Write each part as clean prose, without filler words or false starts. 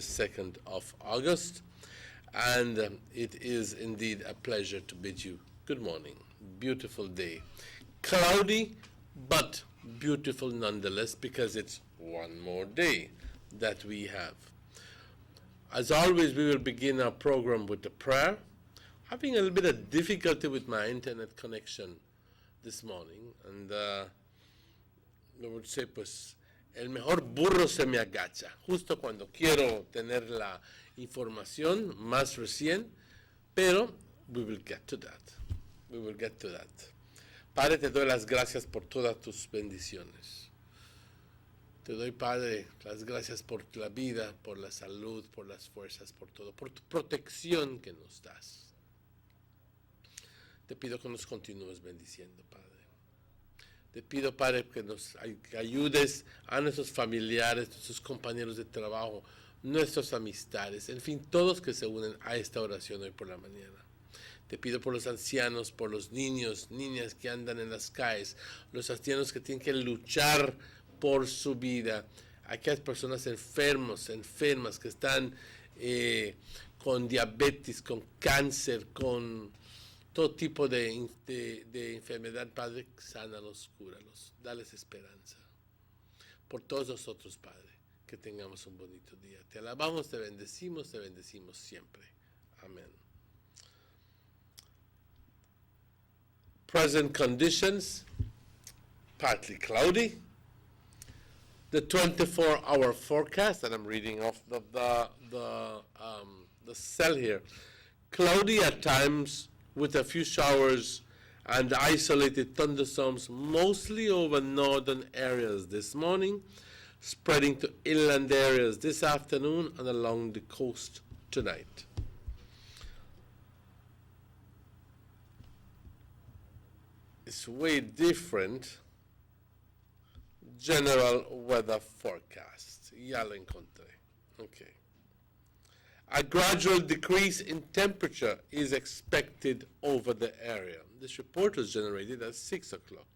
2nd of August, and it is indeed a pleasure to bid you good morning. Beautiful day. Cloudy, but beautiful nonetheless, because it's one more day that we have. As always, we will begin our program with a prayer. Having a little bit of difficulty with my internet connection this morning, and I would say, pues, el mejor burro se me agacha, justo cuando quiero tener la información más recién, pero we will get to that. We will get to that. Padre, te doy las gracias por todas tus bendiciones. Te doy, Padre, las gracias por la vida, por la salud, por las fuerzas, por todo, por tu protección que nos das. Te pido que nos continúes bendiciendo, Padre. Te pido, Padre, que nos ayudes a nuestros familiares, nuestros compañeros de trabajo, nuestras amistades, en fin, todos que se unen a esta oración hoy por la mañana. Te pido por los ancianos, por los niños, niñas que andan en las calles, los ancianos que tienen que luchar por su vida, aquellas personas enfermas que están con diabetes, con cáncer, con todo tipo de enfermedad, Padre, sánalos, cúralos, dales esperanza. Por todos nosotros, Padre, que tengamos un bonito día. Te alabamos, te bendecimos siempre. Amén. Present conditions, partly cloudy. The 24-hour forecast, and I'm reading off the cell here. Cloudy at times, with a few showers and isolated thunderstorms, mostly over northern areas this morning, spreading to inland areas this afternoon and along the coast tonight. It's way different general weather forecast. Ya lo encontré. Okay. A gradual decrease in temperature is expected over the area. This report was generated at 6 o'clock.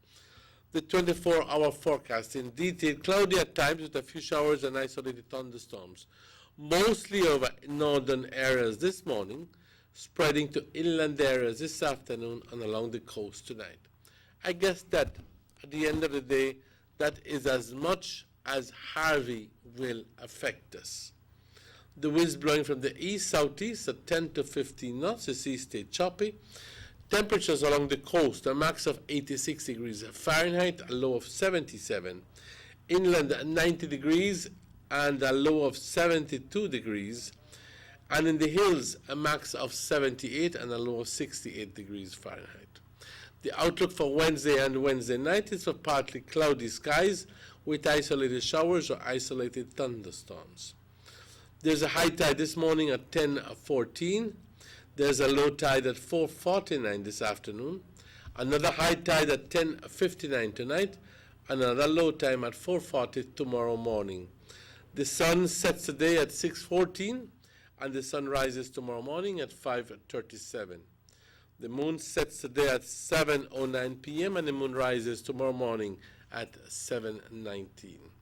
The 24-hour forecast in detail, cloudy at times with a few showers and isolated thunderstorms, mostly over northern areas this morning, spreading to inland areas this afternoon and along the coast tonight. I guess that at the end of the day, that is as much as Harvey will affect us. The winds blowing from the east-southeast at 10 to 15 knots. The sea stayed choppy. Temperatures along the coast, a max of 86 degrees Fahrenheit, a low of 77. Inland 90 degrees and a low of 72 degrees. And in the hills, a max of 78 and a low of 68 degrees Fahrenheit. The outlook for Wednesday and Wednesday night is for partly cloudy skies with isolated showers or isolated thunderstorms. There's a high tide this morning at 10:14. There's a low tide at 4:49 this afternoon. Another high tide at 10:59 tonight. Another low time at 4:40 tomorrow morning. The sun sets today at 6:14, and the sun rises tomorrow morning at 5:37. The moon sets today at 7:09 p.m. and the moon rises tomorrow morning at 7:19.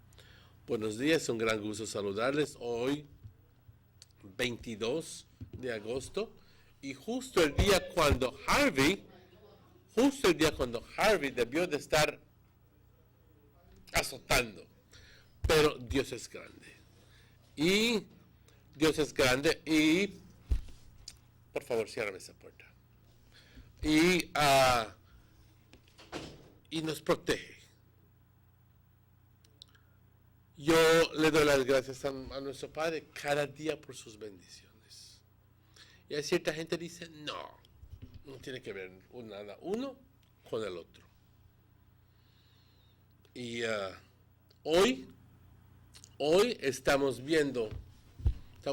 Buenos días, un gran gusto saludarles hoy, 22 de agosto, y justo el día cuando Harvey debió de estar azotando. Pero Dios es grande. Y por favor, ciérrame esa puerta. Y nos protege. Yo le doy las gracias a nuestro Padre cada día por sus bendiciones. Y hay cierta gente que dice, no tiene que ver nada uno con el otro. Y hoy estamos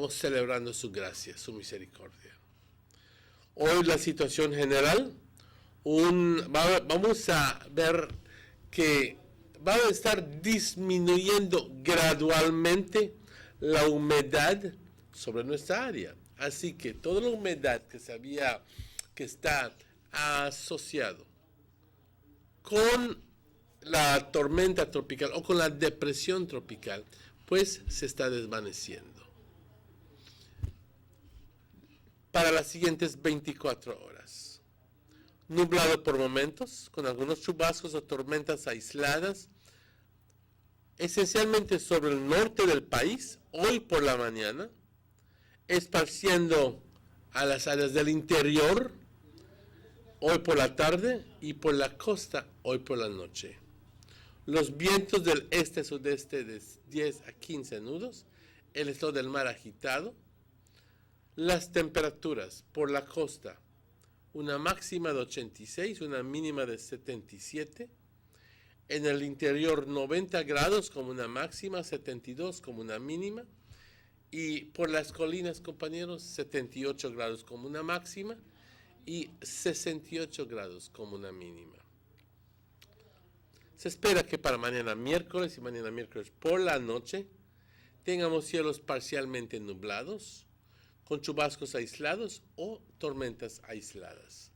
celebrando su gracia, su misericordia. Hoy la situación general, vamos a ver que va a estar disminuyendo gradualmente la humedad sobre nuestra área. Así que toda la humedad que está asociado con la tormenta tropical o con la depresión tropical, pues se está desvaneciendo. para las siguientes 24 horas. Nublado por momentos, con algunos chubascos o tormentas aisladas, esencialmente sobre el norte del país, hoy por la mañana, esparciendo a las áreas del interior, hoy por la tarde, y por la costa, hoy por la noche. Los vientos del este-sudeste de 10 a 15 nudos, el estado del mar agitado. Las temperaturas por la costa, una máxima de 86, una mínima de 77. En el interior 90 grados como una máxima, 72 como una mínima. Y por las colinas, compañeros, 78 grados como una máxima y 68 grados como una mínima. Se espera que para mañana miércoles y mañana miércoles por la noche tengamos cielos parcialmente nublados, con chubascos aislados o tormentas aisladas.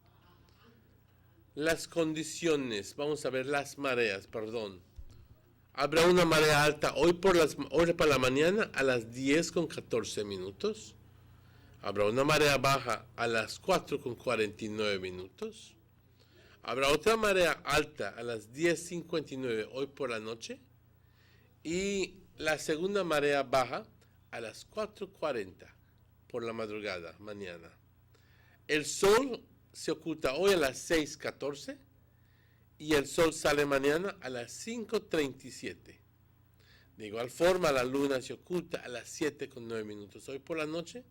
Las condiciones, vamos a ver las mareas, perdón. Habrá una marea alta hoy por la mañana a las 10:14. Habrá una marea baja a las 4:49. Habrá otra marea alta a las 10:59 hoy por la noche. Y la segunda marea baja a las 4:40 por la madrugada, mañana. El sol se oculta hoy a las 6:14 y el sol sale mañana a las 5:37. De igual forma, la luna se oculta a las 7:09 hoy por la noche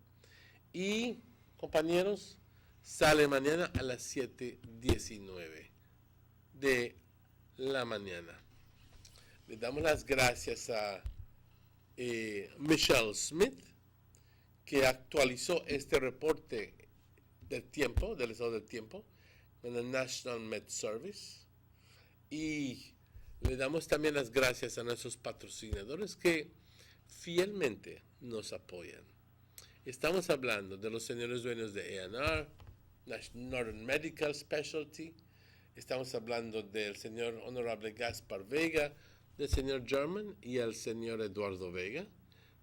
y, compañeros, sale mañana a las 7:19 de la mañana. Le damos las gracias a Michelle Smith, que actualizó este reporte del tiempo, del estado del tiempo, con el National Met Service. Y le damos también las gracias a nuestros patrocinadores que fielmente nos apoyan. Estamos hablando de los señores dueños de A&R, Northern Medical Specialty. Estamos hablando del señor Honorable Gaspar Vega, del señor German y el señor Eduardo Vega.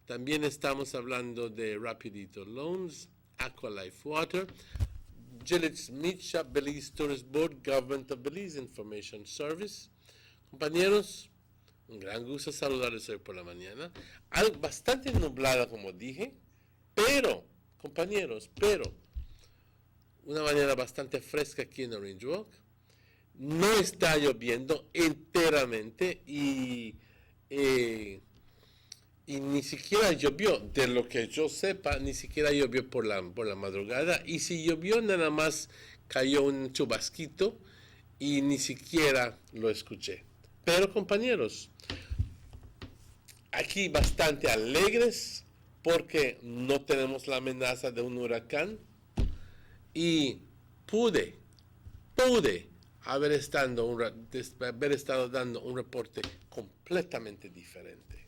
También estamos hablando de Rapidito Loans, Aqualife Water, Gillette Smith Shop, Belize Tourist Board, Government of Belize Information Service. Compañeros, un gran gusto saludarles hoy por la mañana. Algo bastante nublada, como dije, pero, compañeros, una mañana bastante fresca aquí en Orange Walk. No está lloviendo enteramente y ni siquiera llovió, de lo que yo sepa, ni siquiera llovió por la madrugada. Y si llovió, nada más cayó un chubasquito y ni siquiera lo escuché. Pero, compañeros, aquí bastante alegres porque no tenemos la amenaza de un huracán y pude haber estado dando un reporte completamente diferente.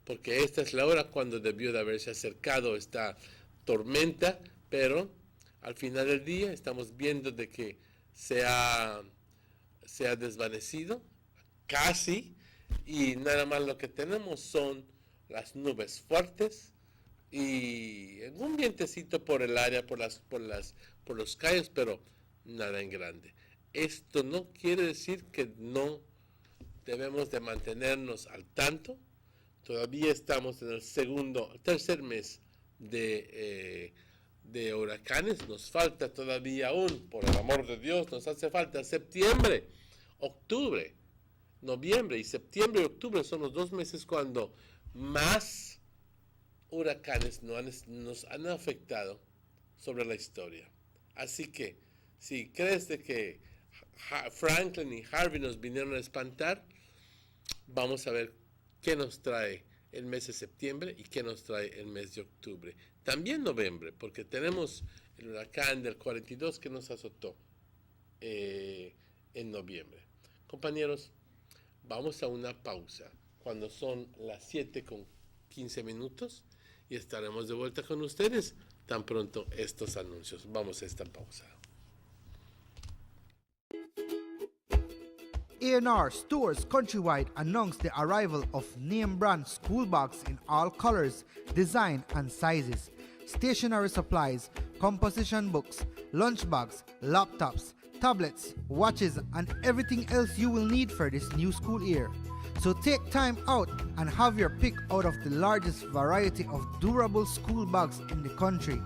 Porque esta es la hora cuando debió de haberse acercado esta tormenta, pero al final del día estamos viendo de que se ha desvanecido casi, y nada más lo que tenemos son las nubes fuertes y un vientecito por el área, por los calles, pero nada en grande. Esto no quiere decir que no debemos de mantenernos al tanto. Todavía estamos en el tercer mes de huracanes. Nos falta todavía aún, por el amor de Dios, nos hace falta septiembre, octubre, noviembre, y septiembre y octubre son los 2 meses cuando más huracanes nos han afectado sobre la historia. Así que, si crees de que Franklin y Harvey nos vinieron a espantar, vamos a ver qué nos trae el mes de septiembre y qué nos trae el mes de octubre. También noviembre, porque tenemos el huracán del 42 que nos azotó en noviembre. Compañeros, vamos a una pausa cuando son las 7:15 y estaremos de vuelta con ustedes tan pronto estos anuncios. Vamos a esta pausa. A&R Stores Countrywide announced the arrival of name brand school bags in all colors, design and sizes, stationery supplies, composition books, lunch bags, laptops, tablets, watches, and everything else you will need for this new school year. So take time out and have your pick out of the largest variety of durable school bags in the country.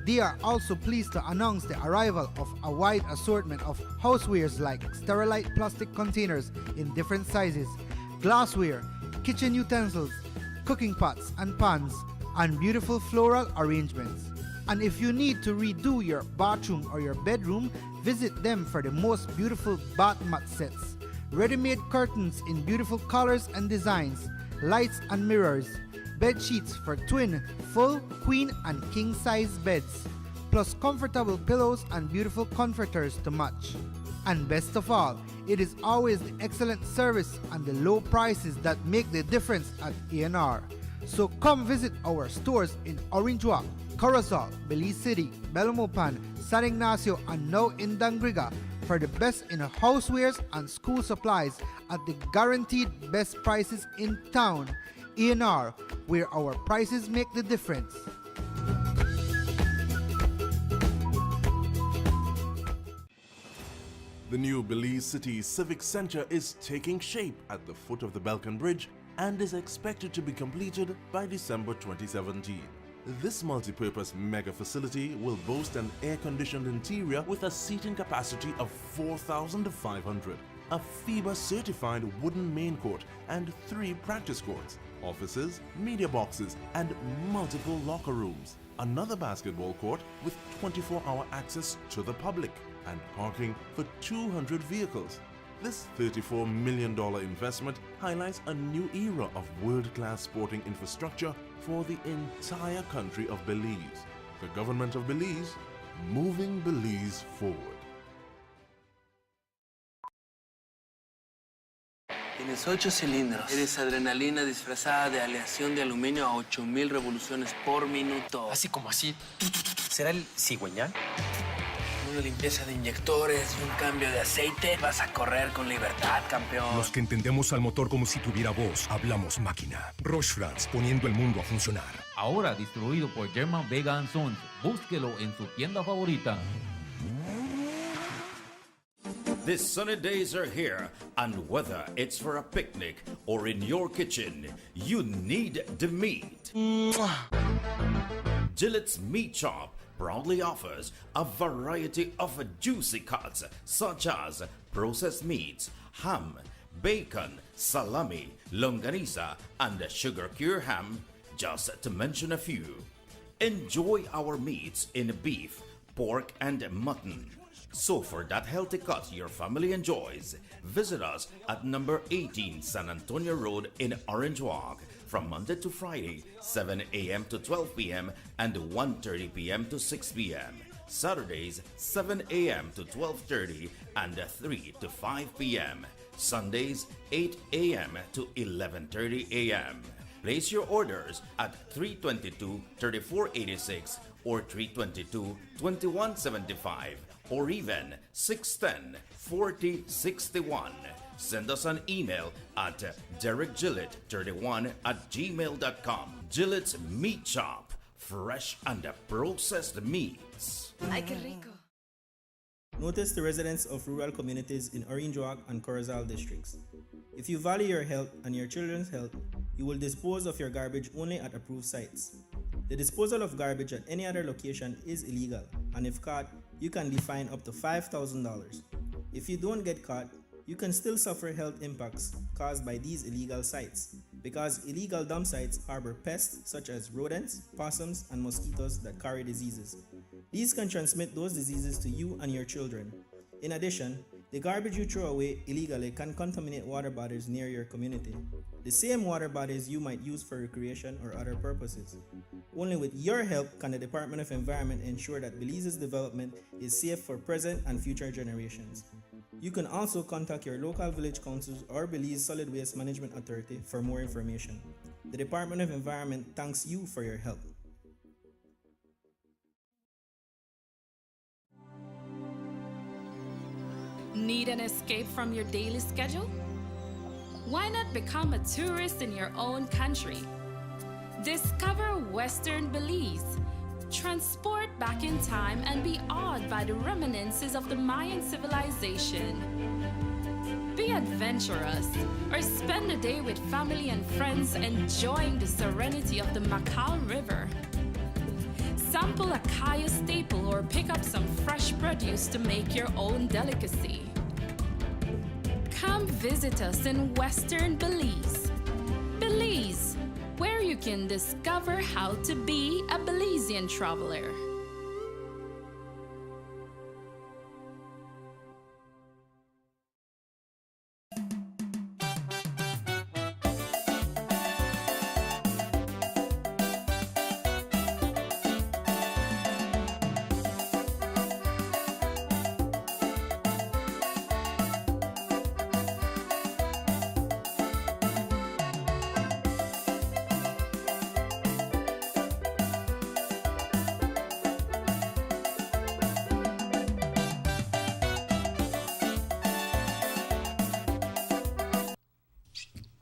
They are also pleased to announce the arrival of a wide assortment of housewares like Sterilite plastic containers in different sizes, glassware, kitchen utensils, cooking pots and pans, and beautiful floral arrangements. And if you need to redo your bathroom or your bedroom, visit them for the most beautiful bath mat sets, ready-made curtains in beautiful colors and designs, lights and mirrors, bed sheets for twin, full, queen and king size beds, plus comfortable pillows and beautiful comforters to match. And best of all, it is always the excellent service and the low prices that make the difference at A&R. So come visit our stores in Orange Walk, Corozal, Belize City, Belmopan, San Ignacio, and now in Dangriga for the best in housewares and school supplies at the guaranteed best prices in town. A&R, where our prices make the difference. The new Belize City Civic Center is taking shape at the foot of the Belkan Bridge and is expected to be completed by December 2017. This multi-purpose mega facility will boast an air-conditioned interior with a seating capacity of 4,500, a FIBA-certified wooden main court and 3 practice courts, offices, media boxes, and multiple locker rooms, another basketball court with 24-hour access to the public, and parking for 200 vehicles. This $34 million investment highlights a new era of world-class sporting infrastructure for the entire country of Belize. The government of Belize, moving Belize forward. Tienes 8 cilindros. Eres adrenalina disfrazada de aleación de aluminio a 8000 revoluciones por minuto. Así como así. ¿Será el cigüeñal? Una limpieza de inyectores y un cambio de aceite. Vas a correr con libertad, campeón. Los que entendemos al motor como si tuviera voz, hablamos máquina. Roche France, poniendo el mundo a funcionar. Ahora distribuido por German Vega & Sons. Búsquelo en su tienda favorita. The sunny days are here, and whether it's for a picnic or in your kitchen, you need the meat. Gillette's Meat Shop proudly offers a variety of juicy cuts such as processed meats, ham, bacon, salami, longaniza, and sugar cure ham, just to mention a few. Enjoy our meats in beef, pork, and mutton. So for that healthy cut your family enjoys, visit us at number 18 San Antonio Road in Orange Walk from Monday to Friday, 7 a.m. to 12 p.m. and 1:30 p.m. to 6 p.m. Saturdays, 7 a.m. to 12:30 and 3 to 5 p.m. Sundays, 8 a.m. to 11:30 a.m. Place your orders at 322-3486 or 322-2175 or even 610-4061. Send us an email at derekgillett31@gmail.com. Gillette's Meat Shop, fresh and processed meats. Ay, qué rico. Notice the residents of rural communities in Orange Walk and Corozal districts. If you value your health and your children's health, you will dispose of your garbage only at approved sites. The disposal of garbage at any other location is illegal, and if caught, you can be fined up to $5,000. If you don't get caught, you can still suffer health impacts caused by these illegal sites, because illegal dump sites harbor pests such as rodents, possums, and mosquitoes that carry diseases. These can transmit those diseases to you and your children. In addition, the garbage you throw away illegally can contaminate water bodies near your community, the same water bodies you might use for recreation or other purposes. Only with your help can the Department of Environment ensure that Belize's development is safe for present and future generations. You can also contact your local village councils or Belize Solid Waste Management Authority for more information. The Department of Environment thanks you for your help. Need an escape from your daily schedule? Why not become a tourist in your own country? Discover Western Belize, Transport back in time and be awed by the reminiscences of the Mayan civilization. Be adventurous or spend a day with family and friends enjoying the serenity of the Macal River. Sample a Kaya staple or pick up some fresh produce to make your own delicacy. Come visit us in Western Belize. Belize, where you can discover how to be a Belizean traveler.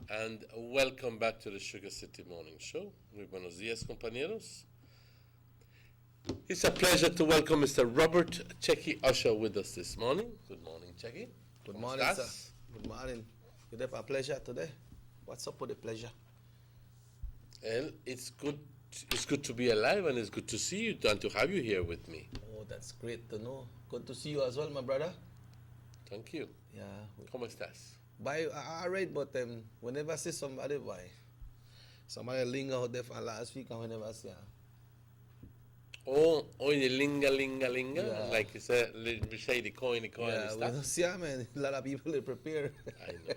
And welcome back to the Sugar City Morning Show. Muy buenos días, compañeros. It's a pleasure to welcome Mr. Robert Checky Usher with us this morning. Good morning, Checky. Good morning, sir. Good morning. You have a pleasure today? What's up with the pleasure? Well, it's good to be alive, and it's good to see you and to have you here with me. Oh, that's great to know. Good to see you as well, my brother. Thank you. Yeah. ¿Cómo estás? Bye, all right, but whenever I see somebody, somebody linger out there from last week, and whenever I see her. Oh, the linga, Yeah. like you said, we say the coin and Yeah, stuff. we don't see her, man. A lot of people they prepare. I know.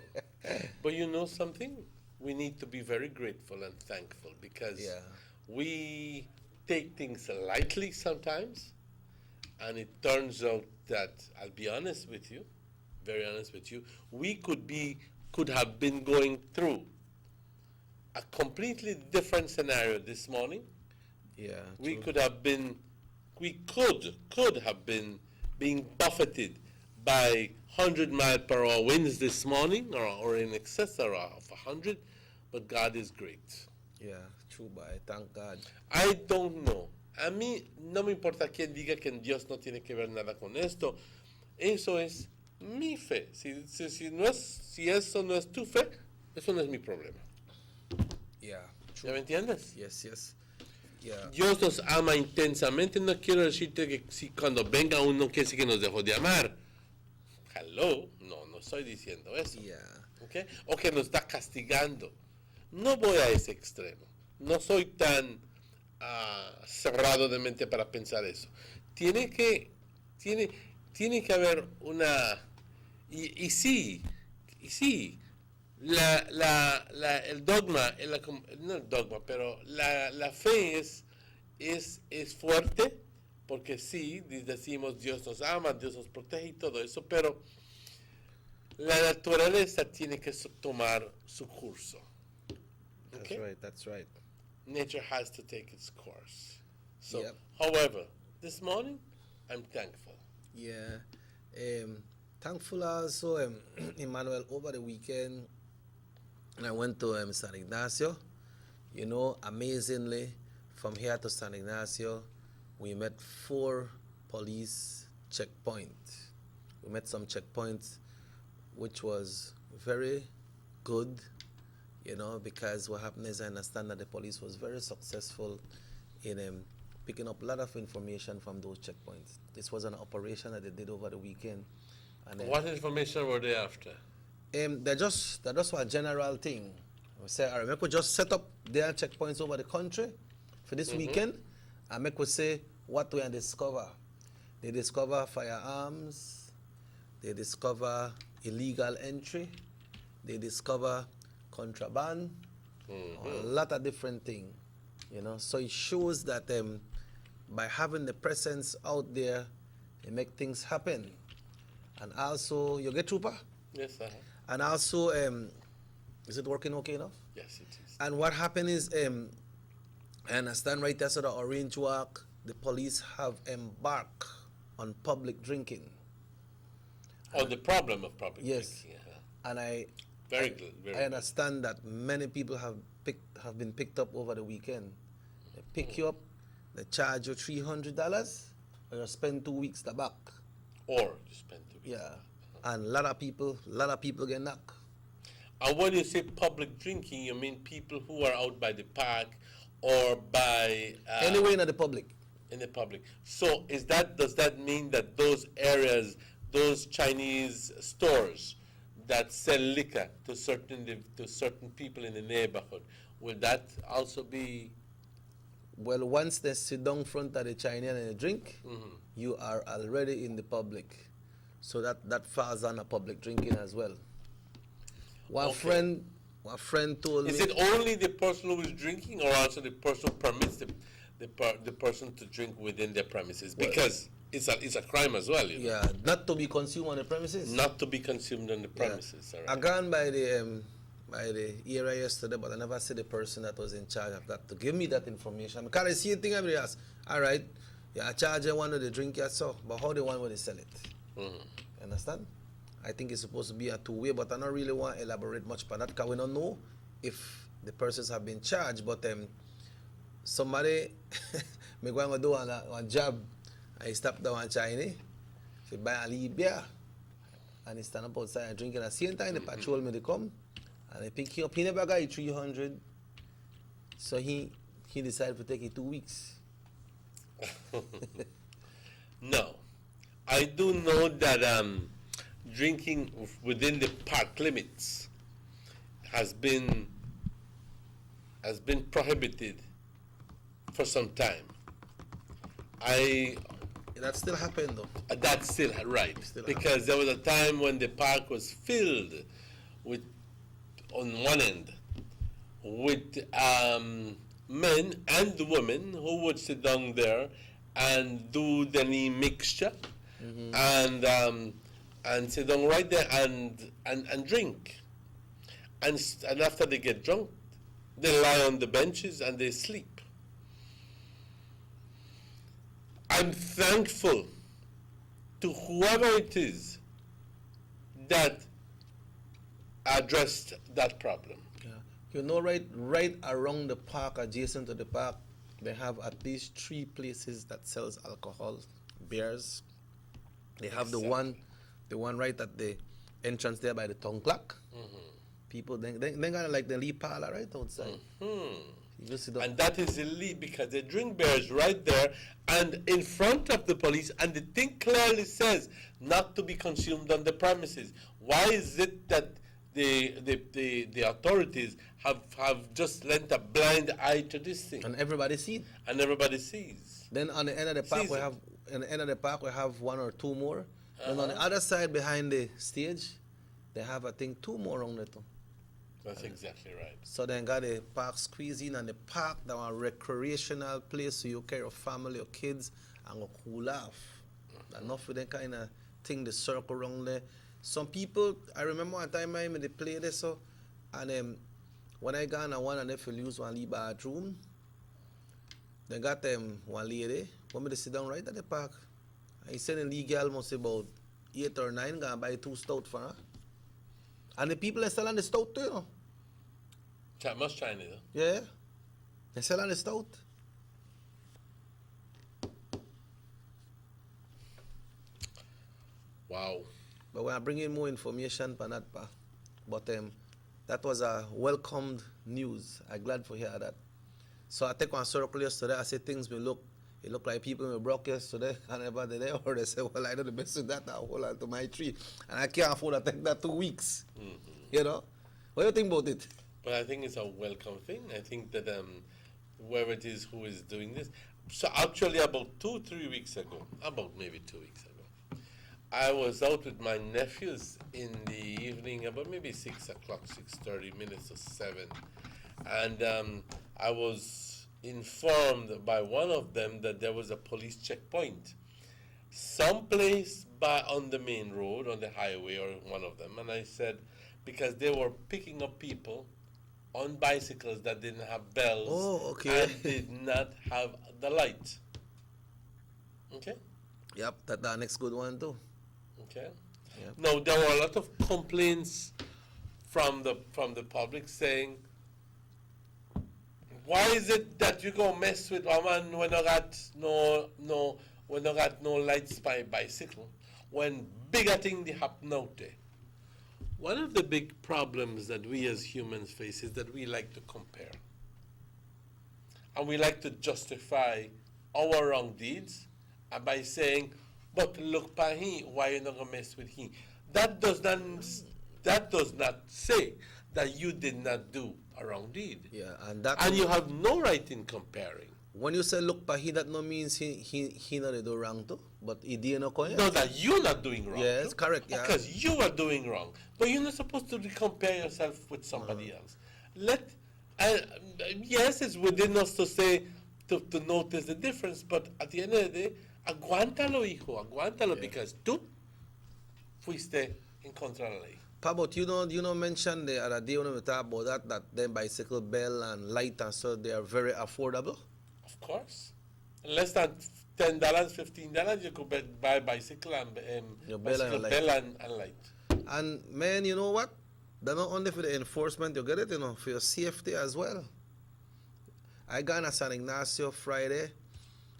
But you know something? We need to be very grateful and thankful because we take things lightly sometimes, and it turns out that, I'll be honest with you, very honest with you, we could have been going through a completely different scenario this morning. Yeah. We true. could have been being buffeted by 100-mile-per-hour winds this morning, or in excess of 100, but God is great. Yeah, true, bye. Thank God. I don't know. A mí no me importa quien diga que Dios no tiene que ver nada con esto. Eso es mi fe. Si eso no es tu fe, eso no es mi problema. Yeah. ¿Ya me entiendes? Yes, yes. Yeah. Dios nos ama intensamente. No quiero decirte que si cuando venga uno quiere decir que nos dejó de amar. Hello, no estoy diciendo eso. Yeah. ¿Okay? O que nos está castigando. No voy a ese extremo. No soy tan cerrado de mente para pensar eso. Tiene que haber una... Y sí, el dogma, no el dogma, pero la fe es fuerte, porque sí, decimos Dios nos ama, Dios nos protege y todo eso, pero la naturaleza tiene que tomar su curso. That's right, that's right. Nature has to take its course. So, Yep. however, this morning, I'm thankful. Yeah. Thankful also, Emmanuel, over the weekend, I went to San Ignacio. You know, amazingly, from here to San Ignacio, we met 4 police checkpoints. We met some checkpoints, which was very good, you know, because what happened is I understand that the police was very successful in picking up a lot of information from those checkpoints. This was an operation that they did over the weekend. And What information were they after? They're just a general thing. We say, all right, we could just set up their checkpoints over the country for this weekend, and we could say what we discover. They discover firearms, they discover illegal entry, they discover contraband, a lot of different things, you know. So it shows that by having the presence out there, it make things happen. And also, you get trooper? Yes, I have. And also, is it working okay enough? Yes, it is. And what happened is, I understand right there, so the Orange Walk, the police have embarked on public drinking. Oh, the problem of public Yes. drinking. And I Very good. Very good. understand that many people have been picked up over the weekend. They pick you up, they charge you $300, or you spend 2 weeks the back. Or you spend 2 weeks. Yeah, and a lot of people get knocked. And when you say public drinking, you mean people who are out by the park or by Anywhere in the public. in the public. So does that mean that those areas, those Chinese stores that sell liquor to certain people in the neighborhood, will that also be? Well, once they sit down front of the Chinese and they drink, you are already in the public. So that falls under public drinking as well. One friend told me. Is it only the person who is drinking, or also the person who permits the person to drink within their premises? Because it's a crime as well. You know? Yeah, not to be consumed on the premises. Not to be consumed on the premises. Yeah. All right. I gone by the area yesterday, but I never see the person that was in charge of that to give me that information. Because I see a thing everybody asks, all right, yeah, I charge you one of the drink, so, but how they want when they sell it? Understand? I think it's supposed to be a two-way, but I don't really want to elaborate much on that because we don't know if the persons have been charged. But somebody, me going to do one job, I stop down in China, if buy a little beer, and he stand up outside and drinking. At the same time, the patrol me they come, and they pick him up. He never got 300, so he decided to take it 2 weeks. No, I do know that drinking within the park limits has been prohibited for some time. That still happened though. That's still right, because there was a time when the park was filled with, on one end, with men and women who would sit down there and do the mixture and sit down right there and drink. And after they get drunk, they lie on the benches and they sleep. I'm thankful to whoever it is that addressed that problem. Yeah. You know, right around the park, adjacent to the park, they have at least 3 places that sells alcohol, beers. They have the one right at the entrance there by the tongue clock. People they got like the Lee parlor right outside. You just sit down. And that is illegal because they drink beers right there and in front of the police, and the thing clearly says not to be consumed on the premises. Why is it that the authorities have just lent a blind eye to this thing? And everybody sees. And everybody sees. Then on the end of the park we have 1 or 2 more. And on the other side behind the stage, they have I think 2 more on it. That's exactly right. So then got the park squeeze in, and the park that was a recreational place so you carry your family or kids and go cool off. Enough for that kind of thing, the circle around there. Some people, I remember one time they played this, so, and when I got on one and if you use one little bathroom, they got one lady, want me to sit down right at the park. I said the legal must about 8 or 9, gonna buy 2 stout for her. And the people are selling the stout too, you know. Must China though. Yeah. They're selling the stout. Wow. But we're bringing more information on that part. But that was a welcomed news. I'm glad to hear that. So I take one circle yesterday. I say things it look like people me broke yesterday and everybody there, or they say, well, I do the best with that, I'll hold on to my tree. And I can't afford to take that 2 weeks. You know? What do you think about it? But I think it's a welcome thing. I think that whoever it is who is doing this. So actually about 2-3 weeks ago, about maybe 2 weeks ago, I was out with my nephews in the evening, about maybe 6 o'clock, 6:30 minutes or 7. And I was informed by one of them that there was a police checkpoint someplace on the main road, on the highway, or one of them. And I said, because they were picking up people on bicycles that didn't have bells and did not have the light. Okay? Yep, that's the next good one too. Okay. Yep. Now there were a lot of complaints from the public saying, Why is it that you go mess with a man when I got no lights by bicycle, when bigger thing they happen out there? One of the big problems that we as humans face is that we like to compare. And we like to justify our wrong deeds by saying, but look pa he, why you not gonna mess with he? That does not say that you did not do a wrong deed. Yeah, and you have no right in comparing. When you say look pa he, that no means he not do wrong too, but he did not correct. No, that you're not doing wrong. Yes, too, correct. Yeah. Because you are doing wrong, but you're not supposed to compare yourself with somebody else. Yes, it's within us to say to notice the difference, but at the end of the day, aguántalo, hijo, aguántalo, because tú fuiste en contra de la ley. Pa, but you know mention the other day when we talk about that them bicycle bell and light and so they are very affordable. Of course, less than $10, $15, you could buy bicycle and bell and light. And man, you know what? They're not only for the enforcement, you get it, for your safety as well. I got in San Ignacio Friday,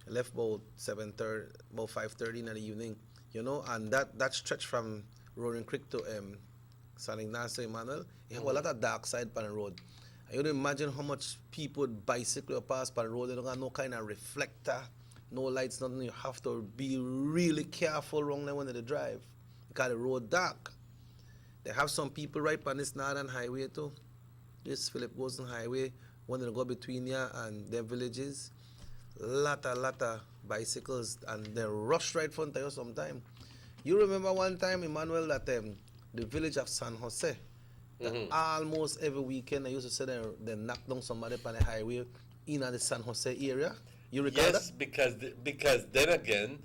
left about 5:30 in the evening, and that stretch from Roaring Creek to San Ignacio, Emmanuel, you have a lot of dark side on the road. And you don't imagine how much people bicycle pass on the road. They don't have no kind of reflector, no lights, nothing. You have to be really careful around there when they drive because the road dark. They have some people right on this northern highway too. This Philip Gosen Highway, when they go between here and their villages, lot of bicycles, and they rush right front of you sometime. You remember one time, Emmanuel, that the village of San Jose, that almost every weekend they used to say they knock down somebody on the highway in the San Jose area. You recall that? Yes, because then again,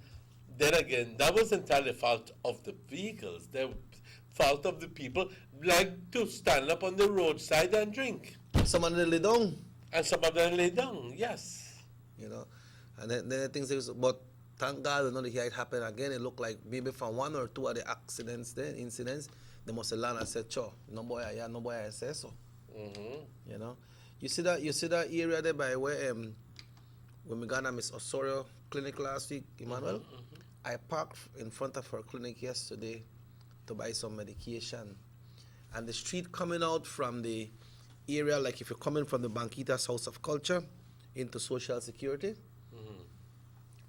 that was entirely the fault of the vehicles. The fault of the people like to stand up on the roadside and drink. Some of them lay down. And some of them lay down, yes. And then the things, but thank God, when it happened again, it looked like maybe from one or two of the incidents, they must have learned and said, "Cho, no boy, I say so." You see that area there by where when we got to Miss Osorio clinic last week, Emmanuel, I parked in front of her clinic yesterday to buy some medication, and the street coming out from the area, like if you're coming from the Banquitas House of Culture into Social Security,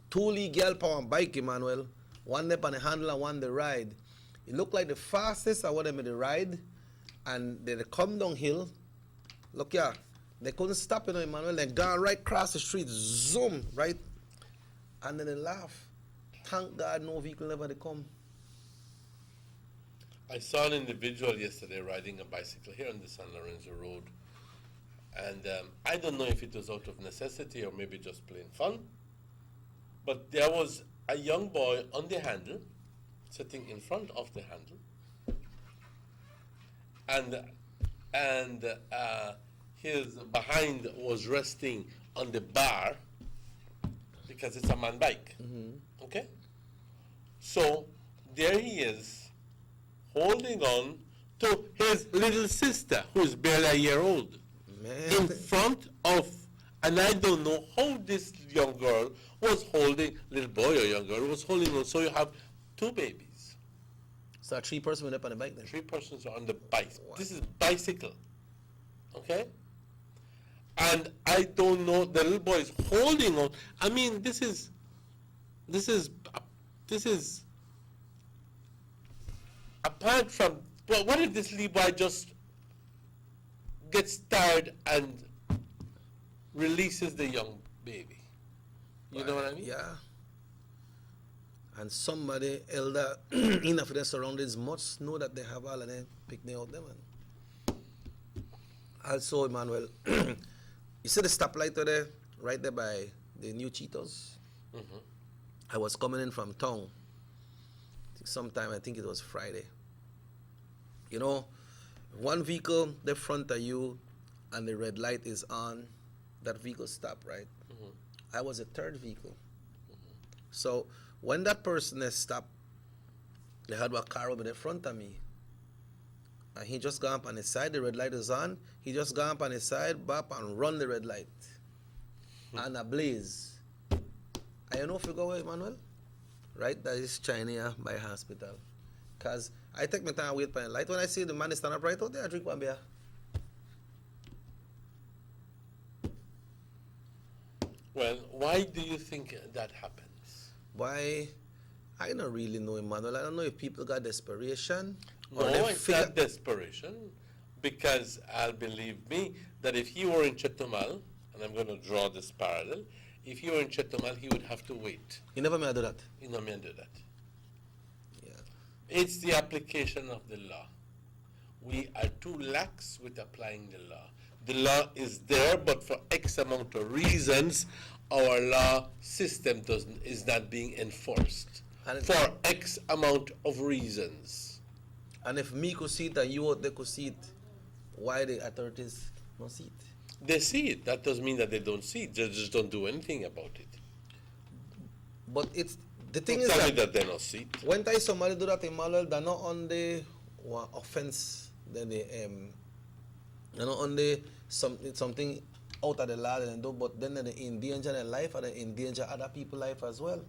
two legal girl on bike, Emmanuel, one up on the handle and one the ride. It looked like the fastest I want them in the ride, and they come downhill. Look here, they couldn't stop, Emmanuel. They gone right across the street, zoom, right, and then they laugh. Thank God no vehicle never come. I saw an individual yesterday riding a bicycle here on the San Lorenzo Road. And I don't know if it was out of necessity or maybe just plain fun. But there was a young boy on the handle, sitting in front of the handle. And his behind was resting on the bar because it's a man bike. Okay? So there he is, holding on to his little sister, who is barely a year old, in front of, and I don't know how this young girl was holding, little boy or young girl was holding on. So you have two babies. So 3 persons went up on the bike then? 3 persons are on the bike. Wow. This is bicycle, okay? And I don't know, the little boy is holding on. I mean, this is apart from, well, what if this little boy just gets tired and releases the young baby? You know what I mean? Yeah. And somebody elder enough of their surroundings must know that they have all of them picking out them. Also, Emmanuel, you see the stoplight there, right there by the new Cheetos? I was coming in from town sometime, I think it was Friday. One vehicle, the front of you, and the red light is on, that vehicle stop, right? I was a third vehicle. So when that person has stopped, they had a car over the front of me. and he just gone up on his side, the red light is on, he just gone up on his side, bop, and run the red light. And a blaze. I don't know if you go away, Emmanuel. Right? That is China by hospital. Because I take my time and wait for the light. When I see the man stand up right out there, I drink one beer. Well, why do you think that happens? Why? I don't really know, Emmanuel. I don't know if people got desperation. No, it's not desperation, because believe me, that if he were in Chetumal, and I'm going to draw this parallel, if he were in Chetumal, he would have to wait. He never may do that. He never may do that. Yeah. It's the application of the law. We are too lax with applying the law. The law is there, but for X amount of reasons, our law system is not being enforced. For X amount of reasons. And if me could see it and you out there could see it, why the authorities don't see it? They see it. That doesn't mean that they don't see it. They just don't do anything about it. But it's the thing Don't is tell me that that they don't see it. when somebody do that in Emmanuel, they're not on the offense. Then they're not on the something out of the law they do, but then they endanger their life and they endanger other people's life as well.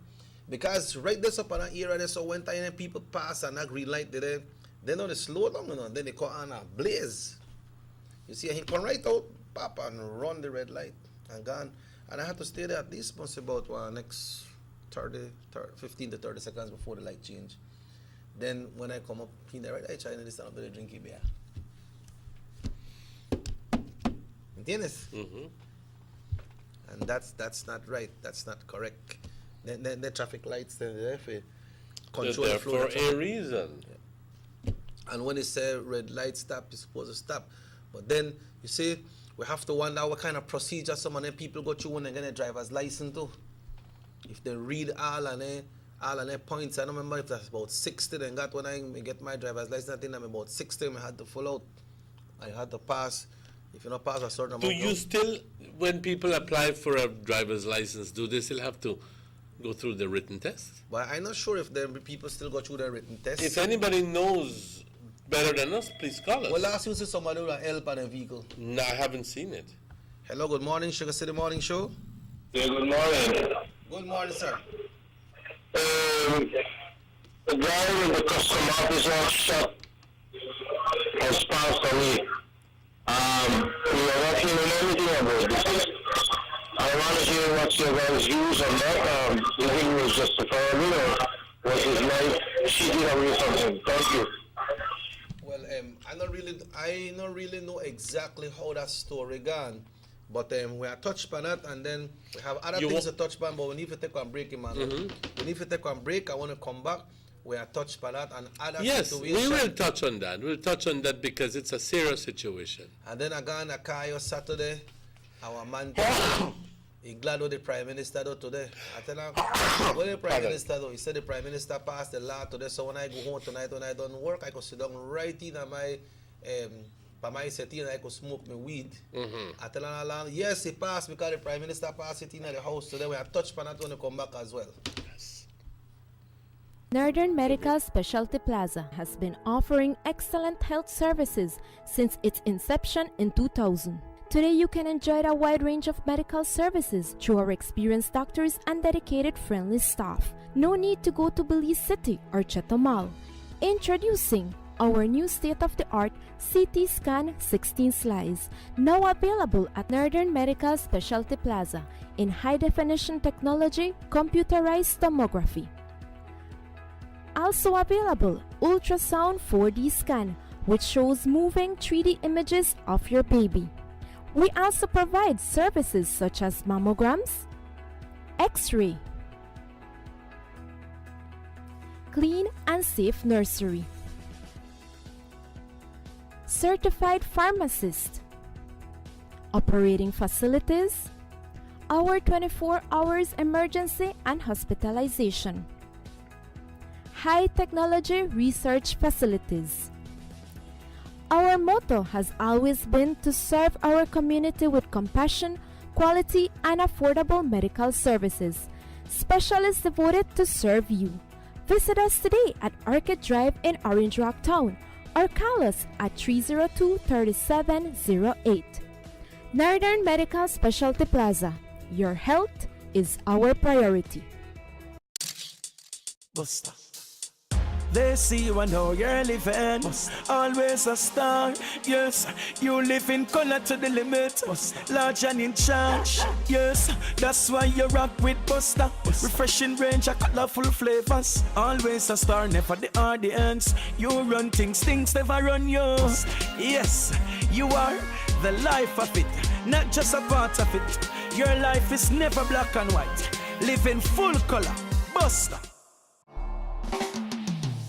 Because right there up on an area there, so when time people pass and that green light there, they know they slow down, then they come on a blaze. You see, he come right out, pop, and run the red light and gone. And I had to stay there at least once about next 15 to 30 seconds before the light change. Then when I come up, he there right there, China, they stand up there drinking beer. ¿Entiendes? And that's not right. That's not correct. Then the traffic lights, they're there for control They're the flow there of for traffic. a reason. And when they say red light stop, you're supposed to stop. But then, you see, we have to wonder what kind of procedure some of them people go through when they get a driver's license too. If they read all of their points, I don't remember if that's about 60 then got when I get my driver's license, I think I'm about 60, I had to full out. I had to pass. If you don't pass a certain amount. Do you still, when people apply for a driver's license, do they still have to go through the written test? But I'm not sure if the people still go through the written test. If anybody knows better than us, please call us. Well, last you see somebody with a help on a vehicle. No, I haven't seen it. Hello, good morning, Sugar City Morning Show. Yeah, good morning. Good morning, sir. The guy in the custom officer shop has passed away. We are not hearing anything about this. I want to hear what's your guys' views on that. Do you think it was justifiable or was his life cheated away from him? Thank you. Well, I don't really know exactly how that story gone, but we are touched on that, and then we have other things to touch on. But we need to take one break, man. We need to take one break. I want to come back. We are touched on that and other situations. Yes, we will touch on that. We'll touch on that because it's a serious situation. And then I got in a car Saturday. Our man, he glad with the Prime Minister though today. I tell him, what the Prime Minister though? He said the Prime Minister passed the law today, so when I go home tonight, when I don't work, I could sit down right in my by my setting and I could smoke my weed. I tell him, yes, he passed because the Prime Minister passed it in the house today. We have touched on that when he come back as well. Northern Medical Specialty Plaza has been offering excellent health services since its inception in 2000. Today you can enjoy a wide range of medical services through our experienced doctors and dedicated friendly staff. No need to go to Belize City or Chetumal. Introducing our new state-of-the-art CT scan 16 slice, now available at Northern Medical Specialty Plaza in high-definition technology, computerized tomography. Also available, ultrasound 4D scan, which shows moving 3D images of your baby. We also provide services such as mammograms, X-ray, clean and safe nursery, certified pharmacist, operating facilities, our 24 hours emergency and hospitalization, high technology research facilities. Our motto has always been to serve our community with compassion, quality, and affordable medical services. Specialists devoted to serve you. Visit us today at Orchid Drive in Orange Rock Town or call us at 302-3708. Northern Medical Specialty Plaza. Your health is our priority. Buster. They see you and know you're living. Always a star. Yes, you live in color to the limit. Large and in charge. Yes, that's why you rock with Buster. Refreshing range of colorful flavors. Always a star, never the audience. You run things never run you. Yes, you are the life of it, not just a part of it. Your life is never black and white. Live in full color. Buster.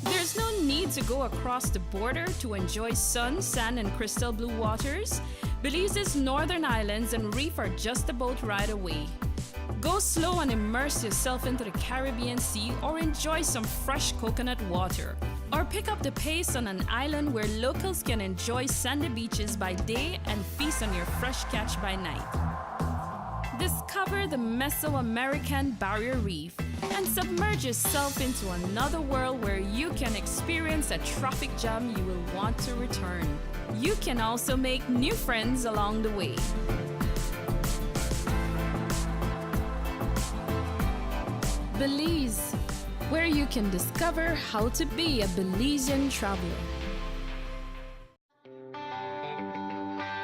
There's no need to go across the border to enjoy sun, sand, and crystal blue waters. Belize's northern islands and reef are just a boat ride away. Go slow and immerse yourself into the Caribbean Sea or enjoy some fresh coconut water. Or pick up the pace on an island where locals can enjoy sandy beaches by day and feast on your fresh catch by night. Discover the Mesoamerican Barrier Reef and submerge yourself into another world where you can experience a traffic jam you will want to return. You can also make new friends along the way. Belize, where you can discover how to be a Belizean traveler.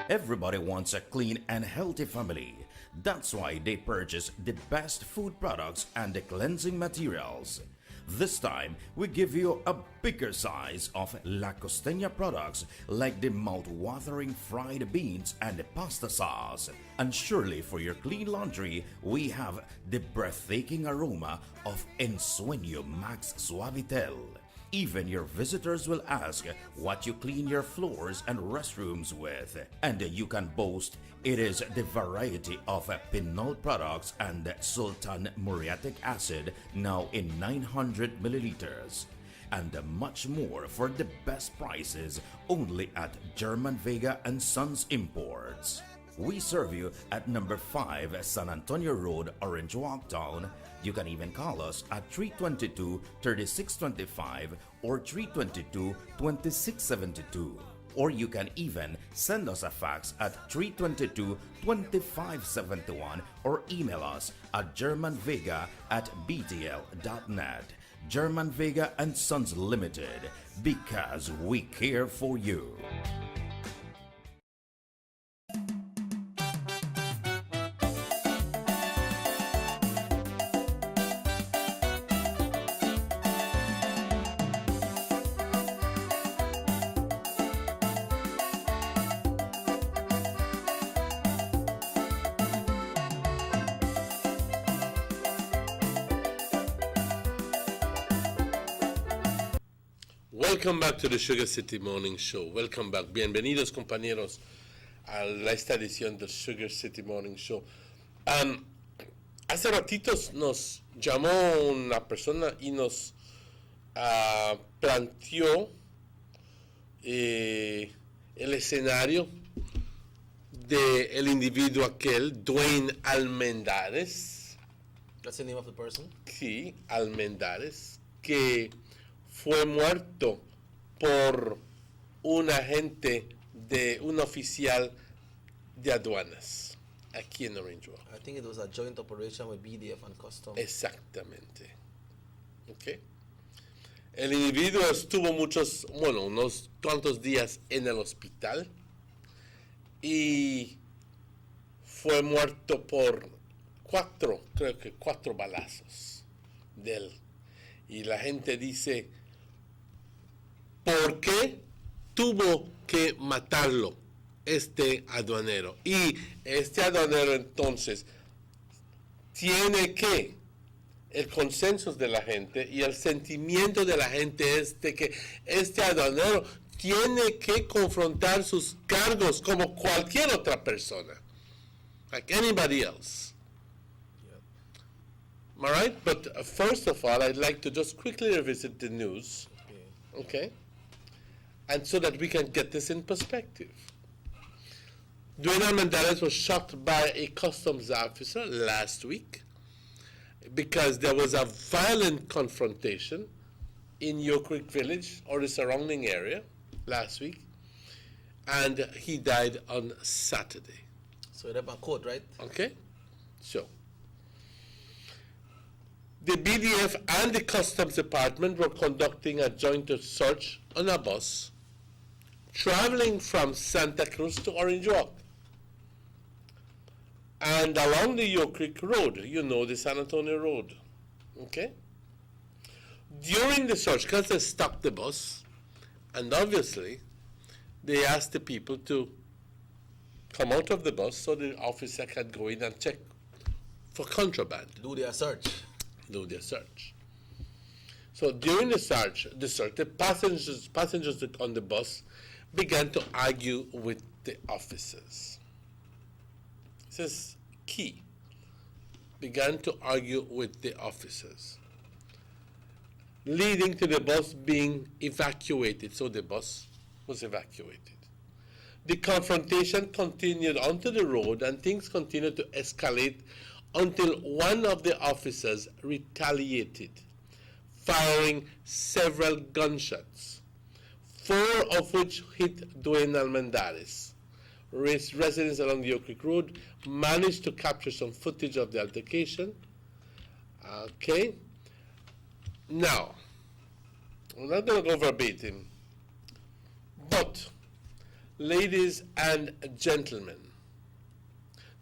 Everybody wants a clean and healthy family. That's why they purchase the best food products and the cleansing materials. This time, we give you a bigger size of La Costeña products like the mouth-watering fried beans and the pasta sauce. And surely for your clean laundry, we have the breathtaking aroma of Ensueño Max Suavitel. Even your visitors will ask what you clean your floors and restrooms with. And you can boast it is the variety of Pinol products and Sultan muriatic acid now in 900 milliliters. And much more for the best prices only at German Vega and Sons Imports. We serve you at number 5 San Antonio Road, Orange Walk Town. You can even call us at 322-3625 or 322-2672. Or you can even send us a fax at 322-2571 or email us at germanvega@btl.net. German Vega and Sons Limited, because we care for you. Welcome back to the Sugar City Morning Show. Welcome back. Bienvenidos, compañeros, a esta edición del Sugar City Morning Show. Hace ratitos nos llamó una persona y nos planteó el escenario del individuo aquel, Dwayne Almendares. That's the name of the person? Sí, Almendares, que fue muerto por un agente de un oficial de aduanas aquí en Orange Walk. I think it was a joint operation with BDF and Customs. Exactamente. Okay. El individuo estuvo unos cuantos días en el hospital y fue muerto por creo que cuatro balazos de él. Y la gente dice, ¿por qué tuvo que matarlo este aduanero? Y este aduanero entonces tiene que, el consenso de la gente y el sentimiento de la gente es de que este aduanero tiene que confrontar sus cargos como cualquier otra persona, like anybody else. All right, but first of all, I'd like to just quickly revisit the news, okay? And so that we can get this in perspective. Dwayne Almendares was shot by a customs officer last week because there was a violent confrontation in Yo Creek Village or the surrounding area. last week, and he died on Saturday. So they're on court, right? Okay? So, the BDF and the Customs Department were conducting a joint search on a bus traveling from Santa Cruz to Orange Walk. And along the York Creek Road, you know, the San Antonio Road. Okay? During the search, because they stopped the bus, and obviously, they asked the people to come out of the bus so the officer can go in and check for contraband. Do their search. Do their search. So during the search, the passengers on the bus began to argue with the officers. This is key. Began to argue with the officers, leading to the bus being evacuated. So the bus was evacuated. The confrontation continued onto the road, and things continued to escalate until one of the officers retaliated, firing several gunshots, 4 of which hit Dwayne Almendares. Residents along the Oak Creek Road managed to capture some footage of the altercation. Okay. Now, I'm not going to go verbatim, but ladies and gentlemen,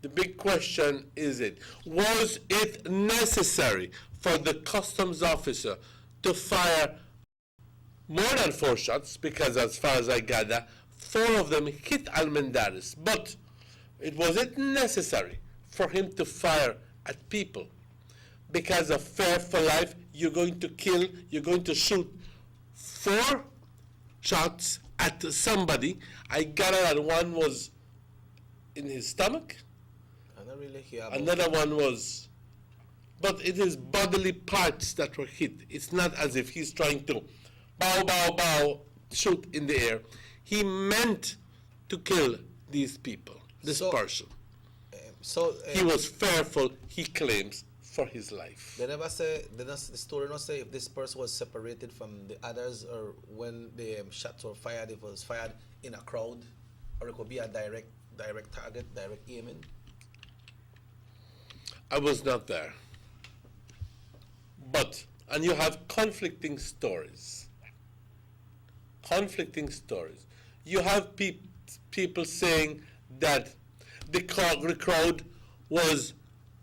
the big question is was it necessary for the customs officer to fire more than 4 shots? Because as far as I gather, 4 of them hit Almendares. But was it necessary for him to fire at people? Because of fear for life, you're going to kill, you're going to shoot 4 shots at somebody. I gather that one was in his stomach. I don't really hear about Another one was, but it is bodily parts that were hit. It's not as if he's trying to bow, bow, bow, shoot in the air. He meant to kill these people, this person. He was fearful, he claims, for his life. They never say, the story not say if this person was separated from the others, or when the shots were fired, if it was fired in a crowd, or it could be a direct target, direct aiming. I was not there. But, and you have conflicting stories. Conflicting stories. You have people saying that the crowd was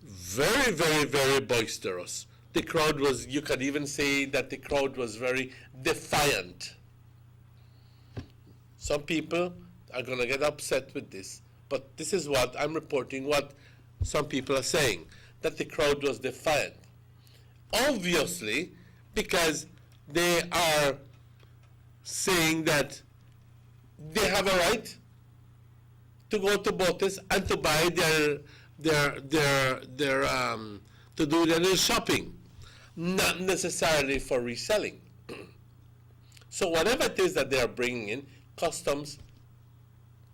very, very, very boisterous. The crowd was, you could even say that the crowd was very defiant. Some people are going to get upset with this, but this is what I'm reporting, what some people are saying, that the crowd was defiant. Obviously, because they are saying that they have a right to go to Botes and to buy to do their shopping, not necessarily for reselling. So whatever it is that they are bringing in, customs